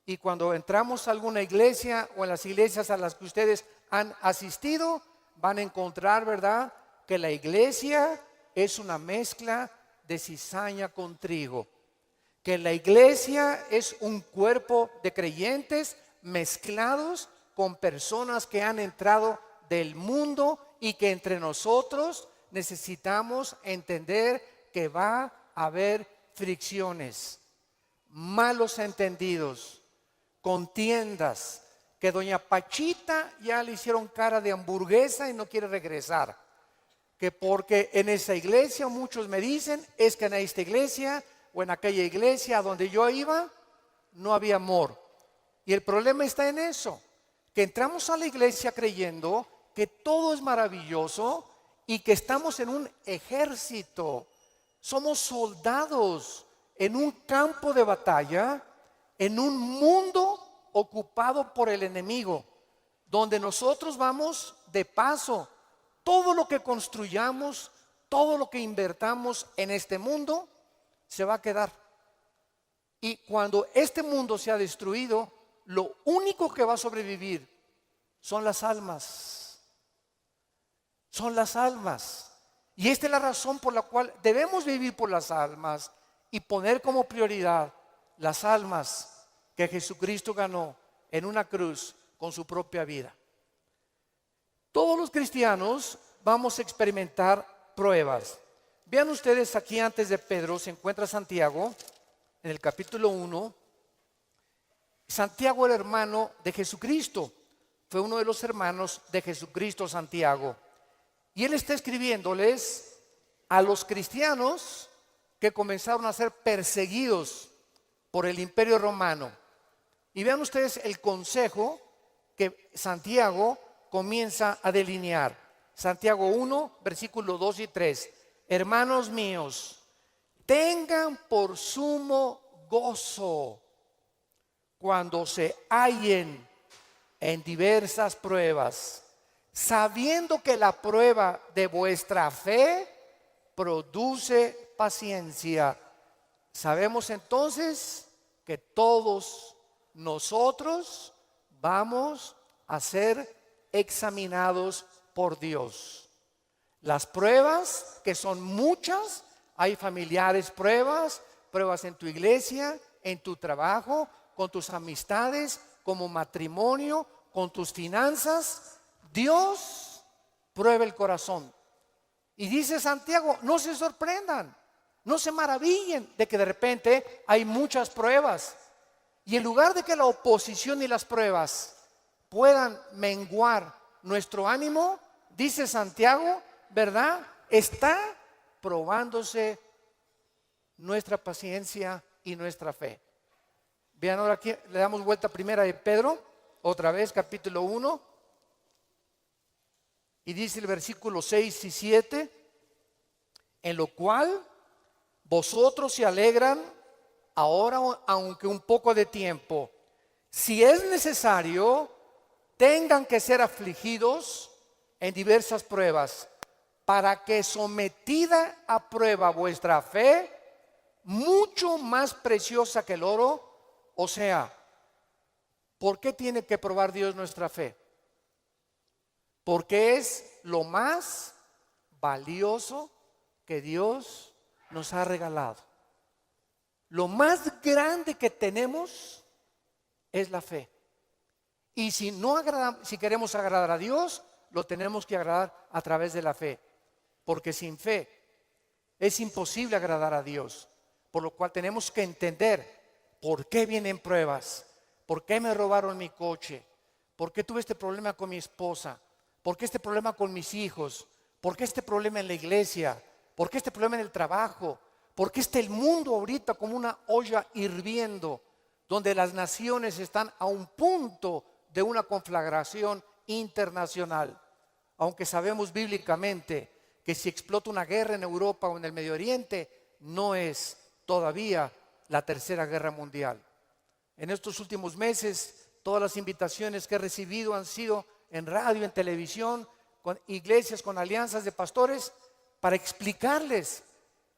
Y cuando entramos a alguna iglesia o en las iglesias a las que ustedes han asistido, van a encontrar, ¿verdad?, que la iglesia es una mezcla de cizaña con trigo. Que la iglesia es un cuerpo de creyentes mezclados con personas que han entrado del mundo y que entre nosotros necesitamos entender que va a haber fricciones, malos entendidos, contiendas, que doña Pachita ya le hicieron cara de hamburguesa y no quiere regresar. Que porque en esa iglesia, muchos me dicen, es que en esta iglesia o en aquella iglesia a donde yo iba, no había amor. Y el problema está en eso, que entramos a la iglesia creyendo que todo es maravilloso y que estamos en un ejército. Somos soldados en un campo de batalla, en un mundo ocupado por el enemigo, donde nosotros vamos de paso. Todo lo que construyamos, todo lo que invertamos en este mundo, se va a quedar. Y cuando este mundo se ha destruido, lo único que va a sobrevivir son las almas. Son las almas. Y esta es la razón por la cual debemos vivir por las almas y poner como prioridad las almas que Jesucristo ganó en una cruz con su propia vida. Todos los cristianos vamos a experimentar pruebas. Vean ustedes aquí antes de Pedro se encuentra Santiago en el capítulo 1. Santiago era hermano de Jesucristo, fue uno de los hermanos de Jesucristo, Santiago. Y él está escribiéndoles a los cristianos que comenzaron a ser perseguidos por el Imperio Romano. Y vean ustedes el consejo que Santiago comienza a delinear. Santiago 1, versículos 2 y 3. Hermanos míos, tengan por sumo gozo cuando se hallen en diversas pruebas, sabiendo que la prueba de vuestra fe produce paciencia. Sabemos entonces que todos nosotros vamos a ser examinados por Dios. Las pruebas, que son muchas, hay familiares pruebas, pruebas en tu iglesia, en tu trabajo, con tus amistades, como matrimonio, con tus finanzas. Dios prueba el corazón. Y dice Santiago, no se sorprendan, no se maravillen de que de repente hay muchas pruebas. Y en lugar de que la oposición y las pruebas puedan menguar nuestro ánimo, dice Santiago, ¿verdad? Está probándose nuestra paciencia y nuestra fe. Vean ahora aquí, le damos vuelta a primera de Pedro, otra vez, capítulo 1. Y dice el versículo 6 y 7, en lo cual vosotros se alegran ahora, aunque un poco de tiempo, si es necesario, tengan que ser afligidos en diversas pruebas, para que sometida a prueba vuestra fe, mucho más preciosa que el oro, o sea, ¿Por qué tiene que probar Dios nuestra fe? Porque es lo más valioso que Dios nos ha regalado. Lo más grande que tenemos es la fe. Y si queremos agradar a Dios, lo tenemos que agradar a través de la fe. Porque sin fe es imposible agradar a Dios. Por lo cual tenemos que entender por qué vienen pruebas, por qué me robaron mi coche, por qué tuve este problema con mi esposa, por qué este problema con mis hijos, por qué este problema en la iglesia, por qué este problema en el trabajo, por qué está el mundo ahorita como una olla hirviendo, donde las naciones están a un punto de una conflagración internacional. Aunque sabemos bíblicamente que si explota una guerra en Europa o en el Medio Oriente, no es todavía la tercera guerra mundial. En estos últimos meses, todas las invitaciones que he recibido han sido en radio, en televisión, con iglesias, con alianzas de pastores, para explicarles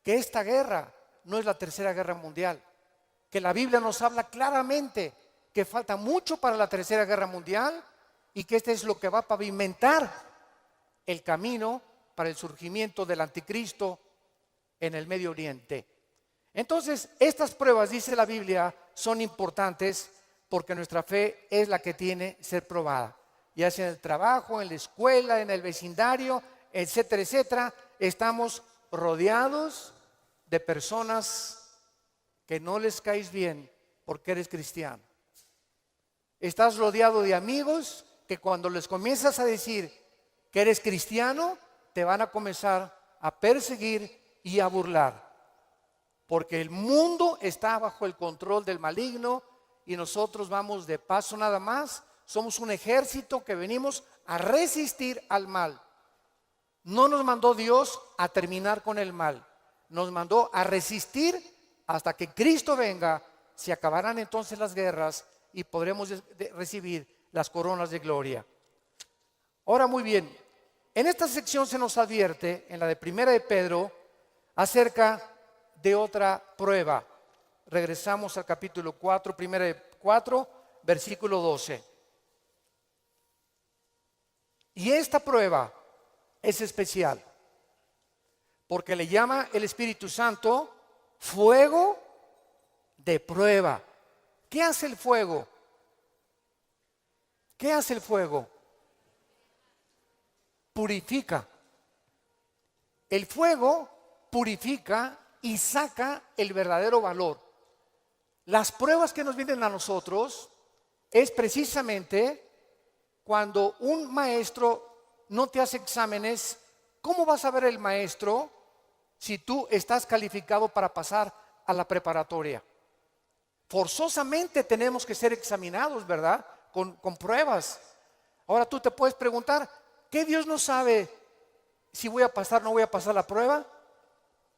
que esta guerra no es la tercera guerra mundial, que la Biblia nos habla claramente que falta mucho para la tercera guerra mundial y que este es lo que va a pavimentar el camino para el surgimiento del anticristo en el Medio Oriente. Entonces, estas pruebas, dice la Biblia, son importantes porque nuestra fe es la que tiene que ser probada. Ya sea en el trabajo, en la escuela, en el vecindario, etcétera, etcétera. Estamos rodeados de personas que no les caes bien porque eres cristiano. Estás rodeado de amigos que cuando les comienzas a decir que eres cristiano, te van a comenzar a perseguir y a burlar. Porque el mundo está bajo el control del maligno y nosotros vamos de paso nada más. Somos un ejército que venimos a resistir al mal. No nos mandó Dios a terminar con el mal. Nos mandó a resistir hasta que Cristo venga. Se acabarán entonces las guerras y podremos recibir las coronas de gloria. Ahora, muy bien, en esta sección se nos advierte, en la de Primera de Pedro, acerca de otra prueba. Regresamos al capítulo 4, Primera de 4, versículo 12. Y esta prueba es especial, porque le llama el Espíritu Santo fuego de prueba. ¿Qué hace el fuego? ¿Qué hace el fuego? Purifica. El fuego purifica y saca el verdadero valor. Las pruebas que nos vienen a nosotros es precisamente cuando un maestro no te hace exámenes. ¿Cómo va a saber el maestro si tú estás calificado para pasar a la preparatoria? Forzosamente tenemos que ser examinados, ¿verdad? Con pruebas. Ahora tú te puedes preguntar, ¿qué Dios no sabe si voy a pasar o no voy a pasar la prueba?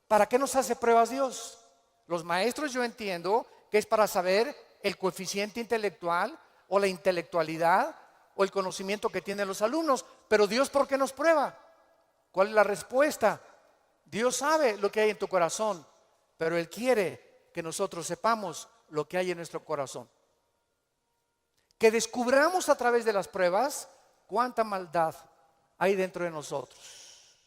¿Para qué nos hace pruebas Dios? Los maestros, yo entiendo que es para saber el coeficiente intelectual o la intelectualidad o el conocimiento que tienen los alumnos. Pero Dios, ¿por qué nos prueba? ¿Cuál es la respuesta? Dios sabe lo que hay en tu corazón, pero Él quiere que nosotros sepamos lo que hay en nuestro corazón. Que descubramos a través de las pruebas cuánta maldad hay dentro de nosotros.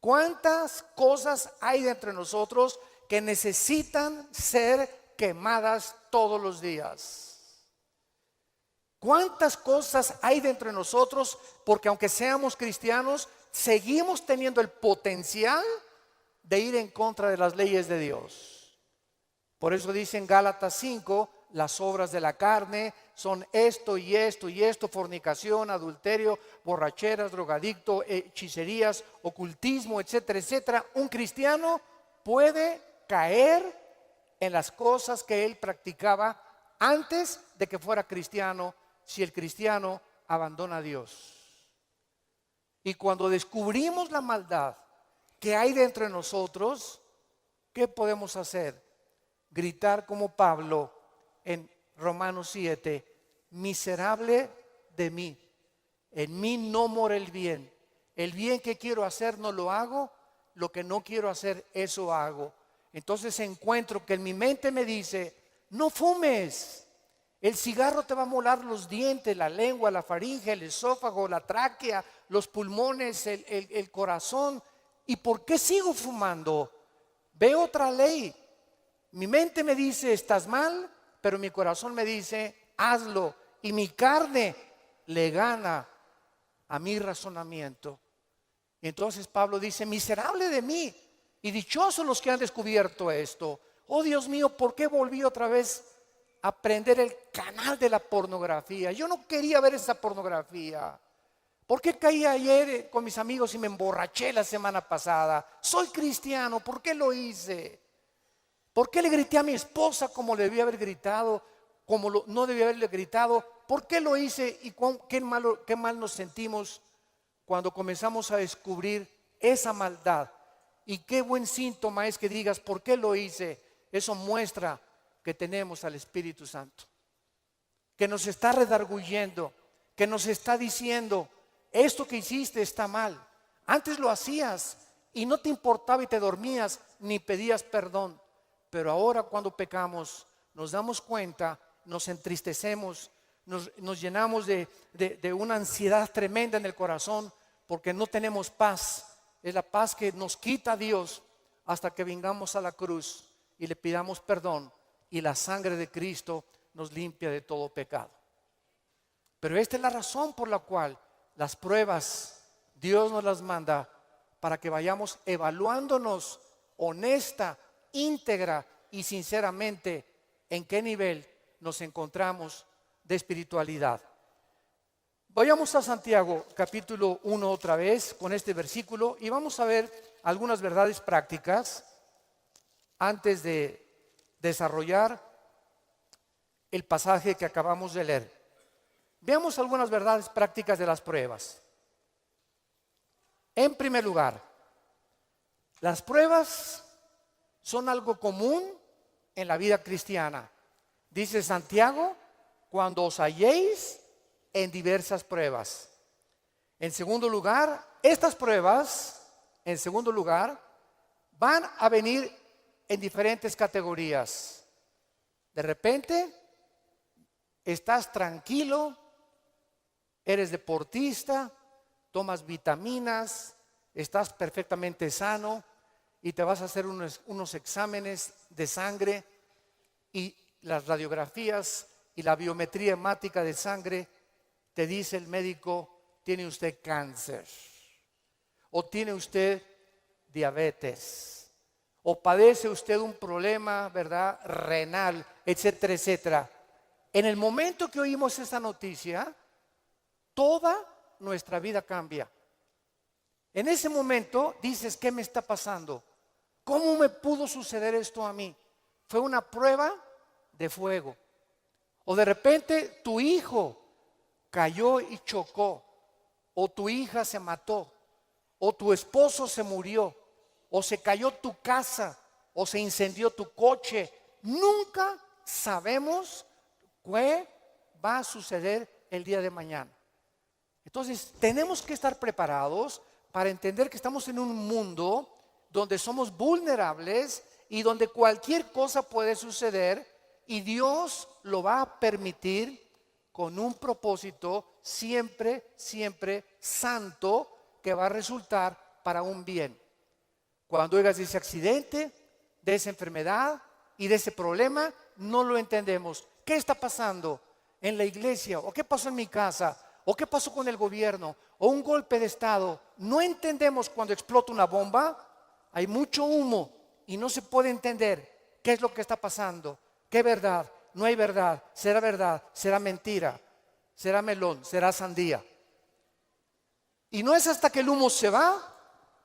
¿Cuántas cosas hay dentro de nosotros que necesitan ser quemadas todos los días? ¿Cuántas cosas hay dentro de nosotros? Porque aunque seamos cristianos, seguimos teniendo el potencial de ir en contra de las leyes de Dios. Por eso dice en Gálatas 5, las obras de la carne son esto y esto y esto: fornicación, adulterio, borracheras, drogadicto, hechicerías, ocultismo, etcétera, etcétera. Un cristiano puede caer en las cosas que él practicaba antes de que fuera cristiano, si el cristiano abandona a Dios. Y cuando descubrimos la maldad que hay dentro de nosotros, ¿qué podemos hacer? Gritar como Pablo en Romanos 7, miserable de mí, en mí no mora el bien. El bien que quiero hacer no lo hago, lo que no quiero hacer, eso hago. Entonces encuentro que en mi mente me dice, no fumes. El cigarro te va a molar los dientes, la lengua, la faringe, el esófago, la tráquea, los pulmones, el corazón. ¿Y por qué sigo fumando? Veo otra ley. Mi mente me dice, estás mal, pero mi corazón me dice, hazlo. Y mi carne le gana a mi razonamiento. Y entonces Pablo dice, miserable de mí, y dichosos los que han descubierto esto. Oh Dios mío, ¿por qué volví otra vez a prender el canal de la pornografía? Yo no quería ver esa pornografía. ¿Por qué caí ayer con mis amigos y me emborraché la semana pasada? Soy cristiano, ¿por qué lo hice? ¿Por qué le grité a mi esposa como le debía haber gritado, como no debía haberle gritado? ¿Por qué lo hice y qué mal nos sentimos cuando comenzamos a descubrir esa maldad? Y qué buen síntoma es que digas, ¿por qué lo hice? Eso muestra que tenemos al Espíritu Santo, que nos está redarguyendo, que nos está diciendo, esto que hiciste está mal. Antes lo hacías y no te importaba y te dormías ni pedías perdón. Pero ahora cuando pecamos nos damos cuenta, nos entristecemos, nos llenamos de una ansiedad tremenda en el corazón porque no tenemos paz. Es la paz que nos quita Dios hasta que vengamos a la cruz y le pidamos perdón y la sangre de Cristo nos limpia de todo pecado. Pero esta es la razón por la cual las pruebas Dios nos las manda, para que vayamos evaluándonos honesta, íntegra y sinceramente en qué nivel nos encontramos de espiritualidad. Vayamos a Santiago capítulo 1 otra vez con este versículo y vamos a ver algunas verdades prácticas antes de desarrollar el pasaje que acabamos de leer. Veamos algunas verdades prácticas de las pruebas. En primer lugar, las pruebas son algo común en la vida cristiana. Dice Santiago, cuando os halléis en diversas pruebas. En segundo lugar, estas pruebas, van a venir en diferentes categorías. De repente, estás tranquilo, eres deportista, tomas vitaminas, estás perfectamente sano y te vas a hacer unos exámenes de sangre y las radiografías y la biometría hemática de sangre te dice el médico, tiene usted cáncer o tiene usted diabetes o padece usted un problema, ¿verdad?, renal, etcétera, etcétera. En el momento que oímos esa noticia, toda nuestra vida cambia. En ese momento dices, ¿qué me está pasando? ¿Cómo me pudo suceder esto a mí? Fue una prueba de fuego. O de repente tu hijo cayó y chocó, o tu hija se mató, o tu esposo se murió, o se cayó tu casa, o se incendió tu coche. Nunca sabemos qué va a suceder el día de mañana. Entonces tenemos que estar preparados para entender que estamos en un mundo donde somos vulnerables y donde cualquier cosa puede suceder y Dios lo va a permitir con un propósito siempre santo que va a resultar para un bien. Cuando oigas de ese accidente, de esa enfermedad y de ese problema, no lo entendemos. ¿Qué está pasando en la iglesia? ¿O qué pasó en mi casa? ¿O qué pasó con el gobierno? ¿O un golpe de estado? No entendemos cuando explota una bomba. Hay mucho humo y no se puede entender qué es lo que está pasando. ¿Qué verdad? No hay verdad. ¿Será mentira? ¿Será melón? ¿Será sandía? Y no es hasta que el humo se va,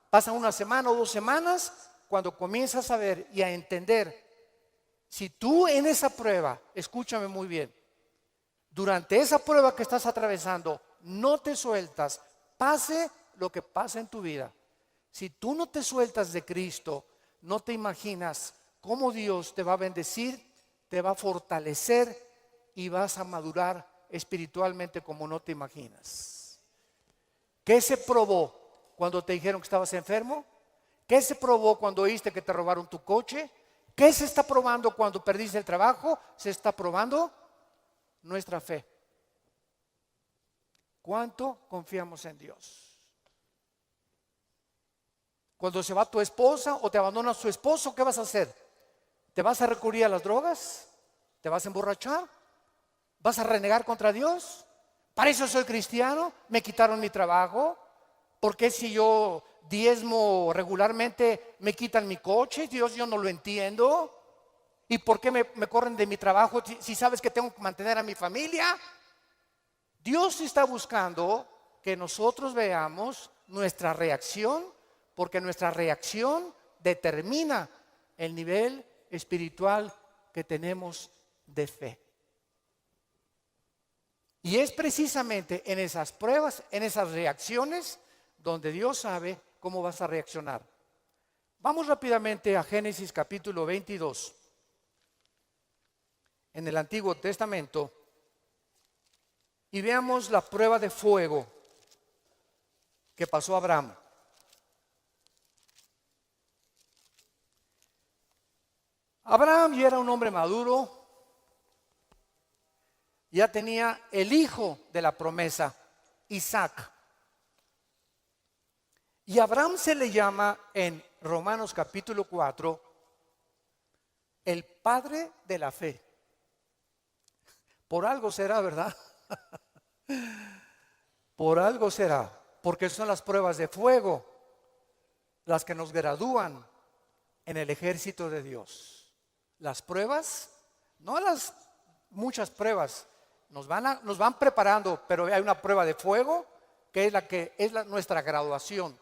pasa una semana o 2 semanas, cuando comienzas a ver y a entender. Si tú en esa prueba, escúchame muy bien, durante esa prueba que estás atravesando, no te sueltas, pase lo que pase en tu vida. Si tú no te sueltas de Cristo, no te imaginas cómo Dios te va a bendecir, te va a fortalecer y vas a madurar espiritualmente como no te imaginas. ¿Qué se probó cuando te dijeron que estabas enfermo? ¿Qué se probó cuando oíste que te robaron tu coche? ¿Qué se está probando cuando perdiste el trabajo? Se está probando nuestra fe. ¿Cuánto confiamos en Dios? Cuando se va tu esposa o te abandona su esposo, ¿qué vas a hacer? ¿Te vas a recurrir a las drogas? ¿Te vas a emborrachar? ¿Vas a renegar contra Dios? ¿Para eso soy cristiano? ¿Me quitaron mi trabajo? ¿Por qué si yo diezmo regularmente me quitan mi coche? Dios, yo no lo entiendo. ¿Y por qué me corren de mi trabajo si sabes que tengo que mantener a mi familia? Dios está buscando que nosotros veamos nuestra reacción, porque nuestra reacción determina el nivel espiritual que tenemos de fe. Y es precisamente en esas pruebas, en esas reacciones, donde Dios sabe cómo vas a reaccionar. Vamos rápidamente a Génesis capítulo 22. En el Antiguo Testamento, y veamos la prueba de fuego que pasó a Abraham. Abraham ya era un hombre maduro, ya tenía el hijo de la promesa, Isaac. Y a Abraham se le llama en Romanos capítulo 4 el padre de la fe. Por algo será, ¿verdad? Por algo será, porque son las pruebas de fuego las que nos gradúan en el ejército de Dios. Las pruebas, no las muchas pruebas, nos van preparando, pero hay una prueba de fuego que es nuestra graduación.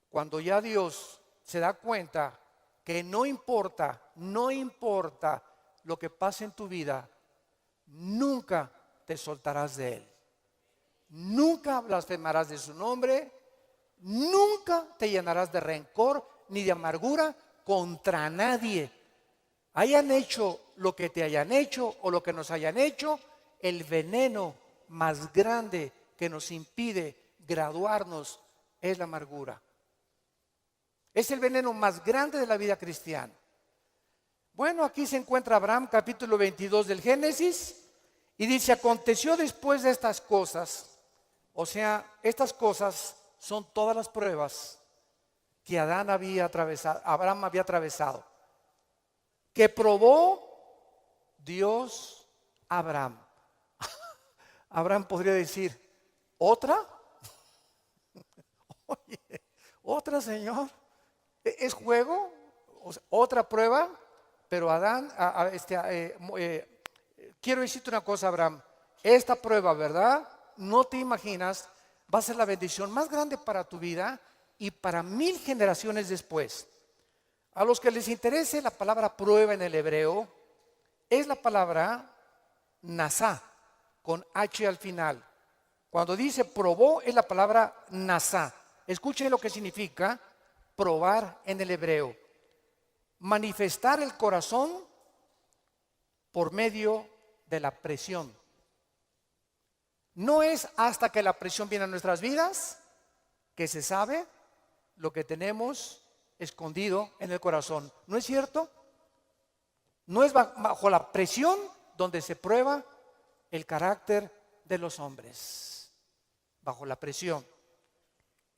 Cuando ya Dios se da cuenta que no importa lo que pase en tu vida, nunca te soltarás de Él. Nunca blasfemarás de su nombre, nunca te llenarás de rencor ni de amargura contra nadie. Hayan hecho lo que te hayan hecho o lo que nos hayan hecho, el veneno más grande que nos impide graduarnos es la amargura. Es el veneno más grande de la vida cristiana. Bueno, aquí se encuentra Abraham, capítulo 22 del Génesis, y dice: aconteció después de estas cosas, o sea, estas cosas son todas las pruebas que Abraham había atravesado, que probó Dios a Abraham. Abraham podría decir: ¿otra? Oye, ¿otra, Señor? ¿Es juego? O sea, ¿otra prueba? Pero quiero decirte una cosa, Abraham. Esta prueba, ¿verdad? No te imaginas, va a ser la bendición más grande para tu vida y para 1000 generaciones después. A los que les interese la palabra prueba en el hebreo, es la palabra nasá, con H al final. Cuando dice probó, es la palabra nasá. Escuchen lo que significa probar en el hebreo: manifestar el corazón por medio de la presión. No es hasta que la presión viene a nuestras vidas que se sabe lo que tenemos escondido en el corazón. ¿No es cierto? No es bajo la presión donde se prueba el carácter de los hombres. Bajo la presión.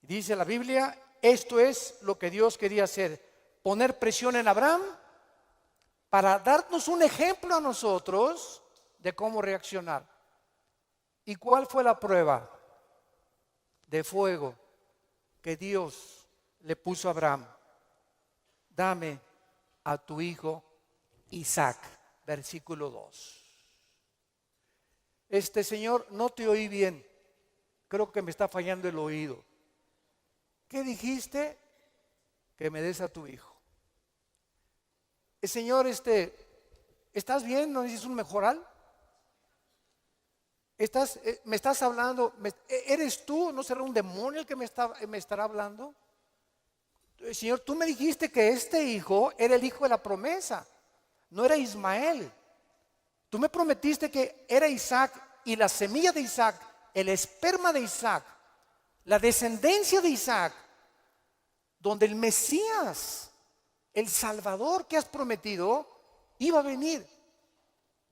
Dice la Biblia, esto es lo que Dios quería hacer: poner presión en Abraham para darnos un ejemplo a nosotros de cómo reaccionar. ¿Y cuál fue la prueba de fuego que Dios le puso a Abraham? Dame a tu hijo Isaac, versículo 2. Señor, no te oí bien, creo que me está fallando el oído. ¿Qué dijiste? Que me des a tu hijo. Señor, ¿estás bien? ¿No necesitas un mejoral? ¿Me estás hablando? ¿Eres tú? ¿No será un demonio el que me estará hablando? Señor, tú me dijiste que este hijo era el hijo de la promesa, no era Ismael. Tú me prometiste que era Isaac, y la semilla de Isaac, el esperma de Isaac, la descendencia de Isaac, donde el Mesías, el Salvador que has prometido, iba a venir.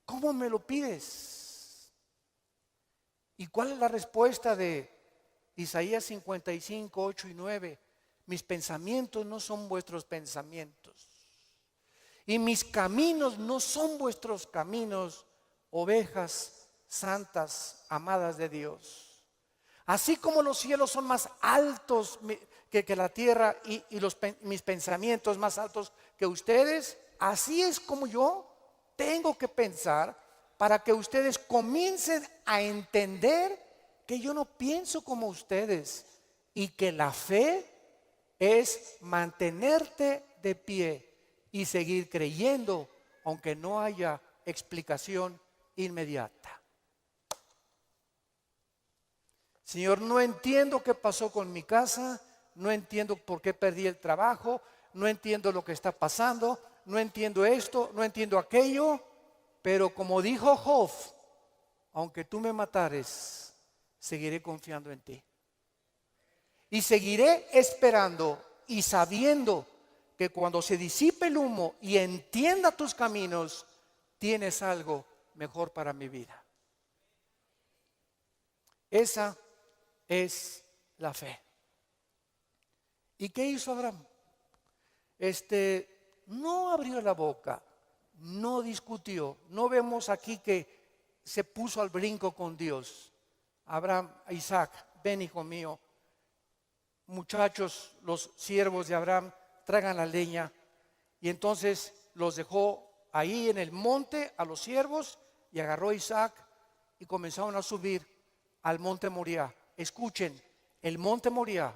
¿Cómo me lo pides? ¿Y cuál es la respuesta de Isaías 55, 8 y 9? Mis pensamientos no son vuestros pensamientos, y mis caminos no son vuestros caminos, ovejas santas, amadas de Dios. Así como los cielos son más altos que la tierra y mis pensamientos más altos que ustedes, así es como yo tengo que pensar para que ustedes comiencen a entender que yo no pienso como ustedes y que la fe es mantenerte de pie y seguir creyendo aunque no haya explicación inmediata. Señor, no entiendo qué pasó con mi casa, no entiendo por qué perdí el trabajo, no entiendo lo que está pasando, no entiendo esto, no entiendo aquello, pero como dijo Job, aunque tú me matares, seguiré confiando en ti. Y seguiré esperando y sabiendo que cuando se disipe el humo y entienda tus caminos, tienes algo mejor para mi vida. Esa es la fe. ¿Y qué hizo Abraham? No abrió la boca, no discutió. No vemos aquí que se puso al brinco con Dios. Abraham, Isaac, ven hijo mío. Muchachos, los siervos de Abraham, traigan la leña. Y entonces los dejó ahí en el monte a los siervos y agarró a Isaac y comenzaron a subir al monte Moriah. Escuchen, el monte Moriah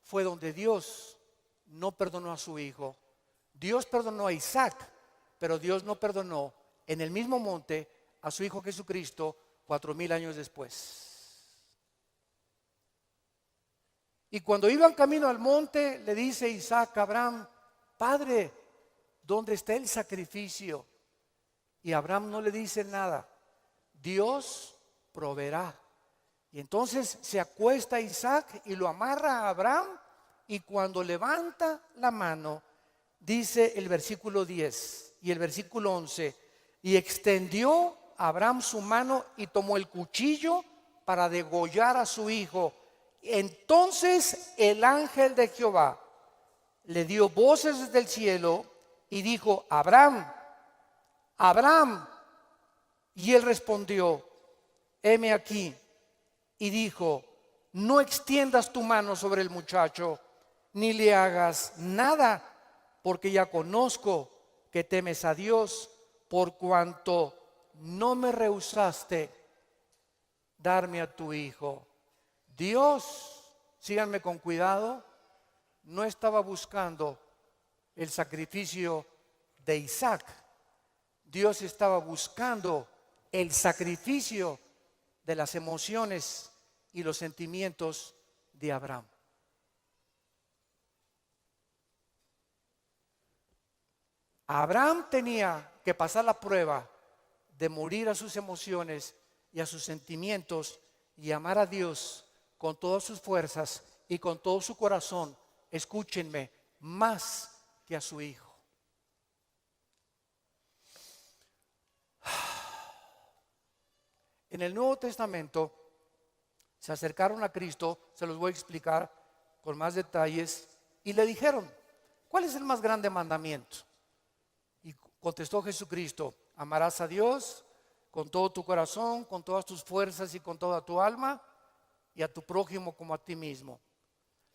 fue donde Dios no perdonó a su hijo. Dios perdonó a Isaac, pero Dios no perdonó en el mismo monte a su hijo Jesucristo 4000 años después. Y cuando iban camino al monte, le dice Isaac a Abraham: Padre, ¿dónde está el sacrificio? Y Abraham no le dice nada. Dios proveerá. Y entonces se acuesta Isaac y lo amarra a Abraham, y cuando levanta la mano, dice el versículo 10 y el versículo 11, y extendió Abraham su mano y tomó el cuchillo para degollar a su hijo. Entonces el ángel de Jehová le dio voces desde el cielo y dijo: Abraham, Abraham. Y él respondió: heme aquí. Y dijo: no extiendas tu mano sobre el muchacho, ni le hagas nada, porque ya conozco que temes a Dios, por cuanto no me rehusaste darme a tu hijo. Dios, síganme con cuidado, no estaba buscando el sacrificio de Isaac. Dios estaba buscando el sacrificio de las emociones y los sentimientos de Abraham. Abraham tenía que pasar la prueba de morir a sus emociones y a sus sentimientos y amar a Dios con todas sus fuerzas y con todo su corazón. Escúchenme, más que a su hijo. En el Nuevo Testamento se acercaron a Cristo, se los voy a explicar con más detalles, y le dijeron: ¿cuál es el más grande mandamiento? Y contestó Jesucristo: amarás a Dios con todo tu corazón, con todas tus fuerzas y con toda tu alma, y a tu prójimo como a ti mismo.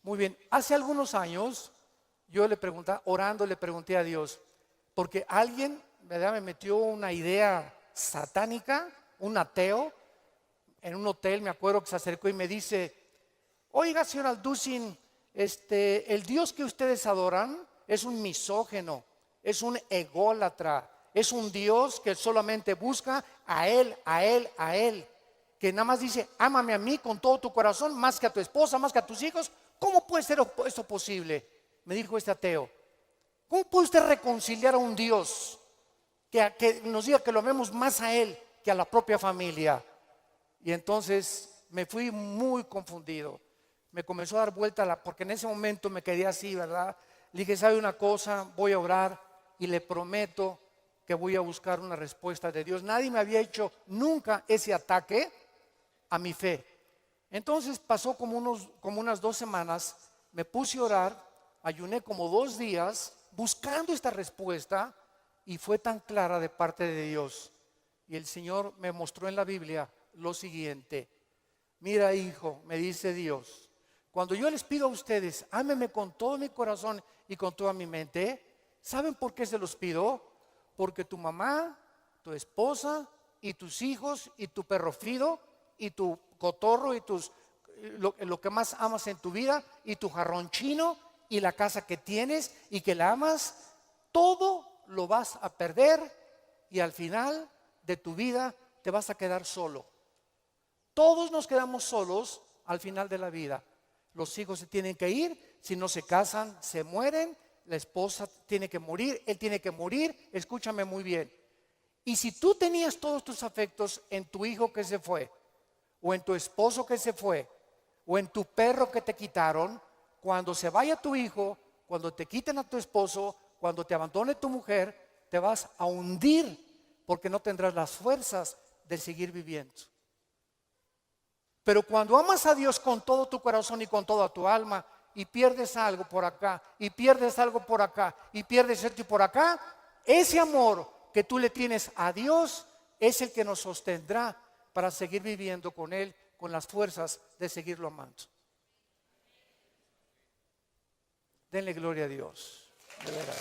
Muy bien, hace algunos años yo le pregunté, orando le pregunté a Dios, porque alguien, ¿verdad?, me metió una idea satánica, un ateo, en un hotel. Me acuerdo que se acercó y me dice: oiga, señor Alducin, el Dios que ustedes adoran es un misógeno, es un ególatra, es un Dios que solamente busca a él, a él, a él, que nada más dice: ámame a mí con todo tu corazón, más que a tu esposa, más que a tus hijos. ¿Cómo puede ser esto posible?, me dijo este ateo. ¿Cómo puede usted reconciliar a un Dios que nos diga que lo amemos más a él que a la propia familia? Y entonces me fui muy confundido. Me comenzó a dar vuelta porque en ese momento me quedé así, ¿verdad? Le dije: ¿sabe una cosa? Voy a orar y le prometo que voy a buscar una respuesta de Dios. Nadie me había hecho nunca ese ataque, a mi fe. Entonces pasó como unas 2 semanas, me puse a orar, ayuné como 2 días buscando esta respuesta y fue tan clara de parte de Dios. Y el Señor me mostró en la Biblia lo siguiente: mira, hijo, me dice Dios, cuando yo les pido a ustedes, ámenme con todo mi corazón y con toda mi mente, ¿saben por qué se los pido? Porque tu mamá, tu esposa y tus hijos y tu perro Fido y tu cotorro y lo que más amas en tu vida y tu jarrón chino y la casa que tienes y que la amas, todo lo vas a perder y al final de tu vida te vas a quedar solo. Todos nos quedamos solos al final de la vida. Los hijos se tienen que ir, si no se casan, se mueren, la esposa tiene que morir, él tiene que morir, escúchame muy bien. Y si tú tenías todos tus afectos en tu hijo que se fue, o en tu esposo que se fue, o en tu perro que te quitaron, cuando se vaya tu hijo, cuando te quiten a tu esposo, cuando te abandone tu mujer, te vas a hundir porque no tendrás las fuerzas de seguir viviendo. Pero cuando amas a Dios con todo tu corazón y con toda tu alma y pierdes algo por acá y pierdes algo por acá y pierdes esto y por acá, ese amor que tú le tienes a Dios es el que nos sostendrá para seguir viviendo con Él, con las fuerzas de seguirlo amando. Denle gloria a Dios, de verdad.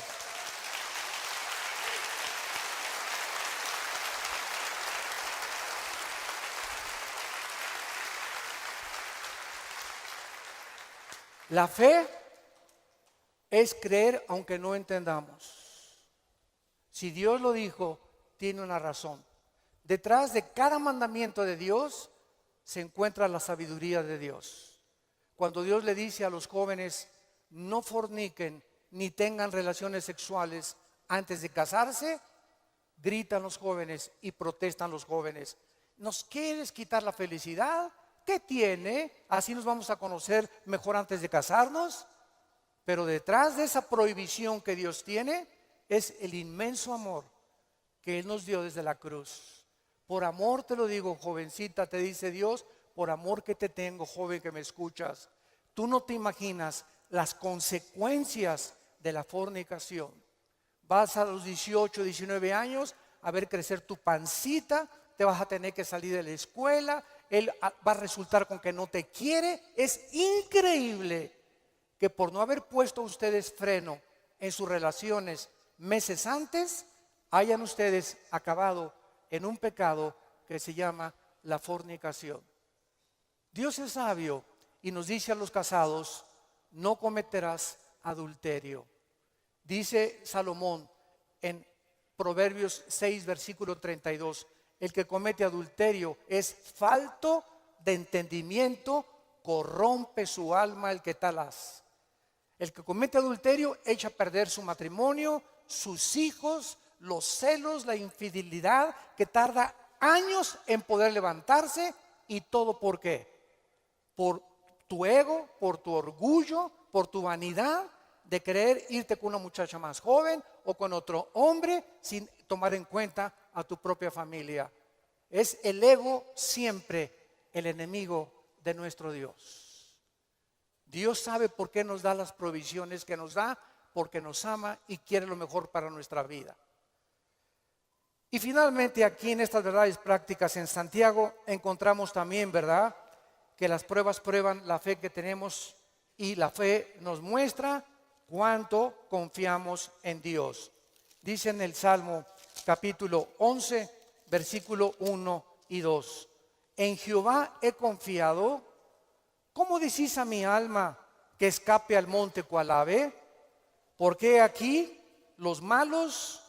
La fe es creer aunque no entendamos. Si Dios lo dijo, tiene una razón. Detrás de cada mandamiento de Dios se encuentra la sabiduría de Dios. Cuando Dios le dice a los jóvenes, no forniquen ni tengan relaciones sexuales antes de casarse, gritan los jóvenes y protestan los jóvenes. ¿Nos quieres quitar la felicidad? ¿Qué tiene? Así nos vamos a conocer mejor antes de casarnos. Pero detrás de esa prohibición que Dios tiene es el inmenso amor que Él nos dio desde la cruz. Por amor te lo digo, jovencita, te dice Dios, por amor que te tengo, joven que me escuchas. Tú no te imaginas las consecuencias de la fornicación. Vas a los 18, 19 años a ver crecer tu pancita, te vas a tener que salir de la escuela, él va a resultar con que no te quiere. Es increíble que por no haber puesto ustedes freno en sus relaciones meses antes, hayan ustedes acabado en un pecado que se llama la fornicación. Dios es sabio y nos dice a los casados, no cometerás adulterio. Dice Salomón en Proverbios 6, versículo 32, el que comete adulterio es falto de entendimiento, corrompe su alma el que tal hace. El que comete adulterio echa a perder su matrimonio, sus hijos, los celos, la infidelidad, que tarda años en poder levantarse. ¿Y todo por qué? Por tu ego, por tu orgullo, por tu vanidad de querer irte con una muchacha más joven o con otro hombre sin tomar en cuenta a tu propia familia. Es el ego siempre el enemigo de nuestro Dios. Dios sabe por qué nos da las provisiones que nos da, porque nos ama y quiere lo mejor para nuestra vida. Y finalmente aquí en estas verdades prácticas en Santiago encontramos también, ¿verdad?, que las pruebas prueban la fe que tenemos y la fe nos muestra cuánto confiamos en Dios. Dice en el Salmo capítulo 11, versículo 1 y 2. En Jehová he confiado. ¿Cómo decís a mi alma que escape al monte cual ave? Porque aquí los malos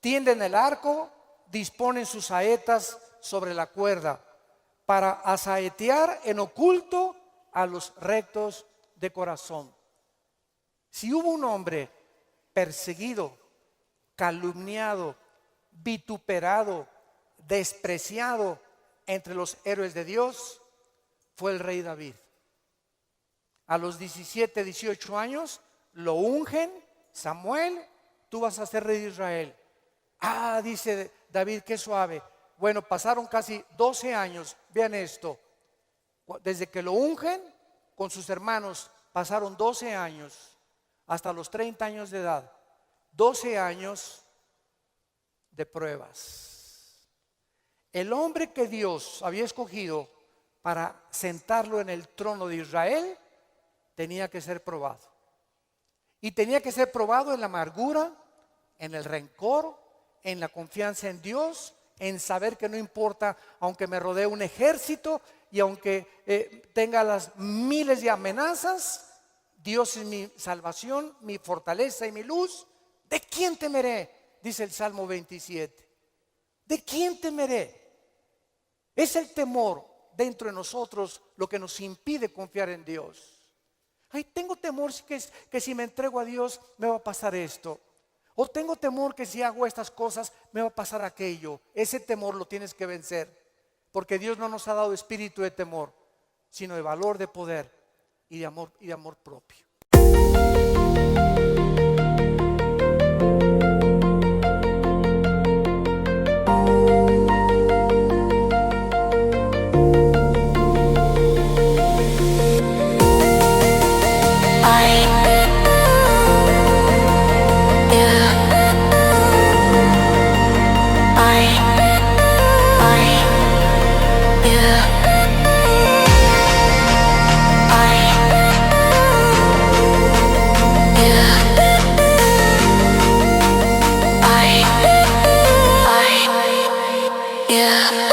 tienden el arco, disponen sus saetas sobre la cuerda, para asaetear en oculto a los rectos de corazón. Si hubo un hombre perseguido, calumniado, vituperado, despreciado entre los héroes de Dios, fue el rey David. A los 17, 18 años lo ungen, Samuel, tú vas a ser rey de Israel. Ah, dice David, qué suave. Bueno, pasaron casi 12 años, vean esto, Desde que lo ungen con sus hermanos, pasaron 12 años, hasta los 30 años de edad, 12 años de pruebas. El hombre que Dios había escogido para sentarlo en el trono de Israel tenía que ser probado. Y tenía que ser probado en la amargura, en el rencor, en la confianza en Dios, en saber que no importa, aunque me rodee un ejército y aunque tenga las miles de amenazas, Dios es mi salvación, mi fortaleza y mi luz. ¿De quién temeré? Dice el Salmo 27. ¿De quién temeré? Es el temor dentro de nosotros lo que nos impide confiar en Dios. Ay, tengo temor que si me entrego a Dios me va a pasar esto. O tengo temor que si hago estas cosas me va a pasar aquello. Ese temor lo tienes que vencer. Porque Dios no nos ha dado espíritu de temor, sino de valor, de poder y de amor propio. Yeah.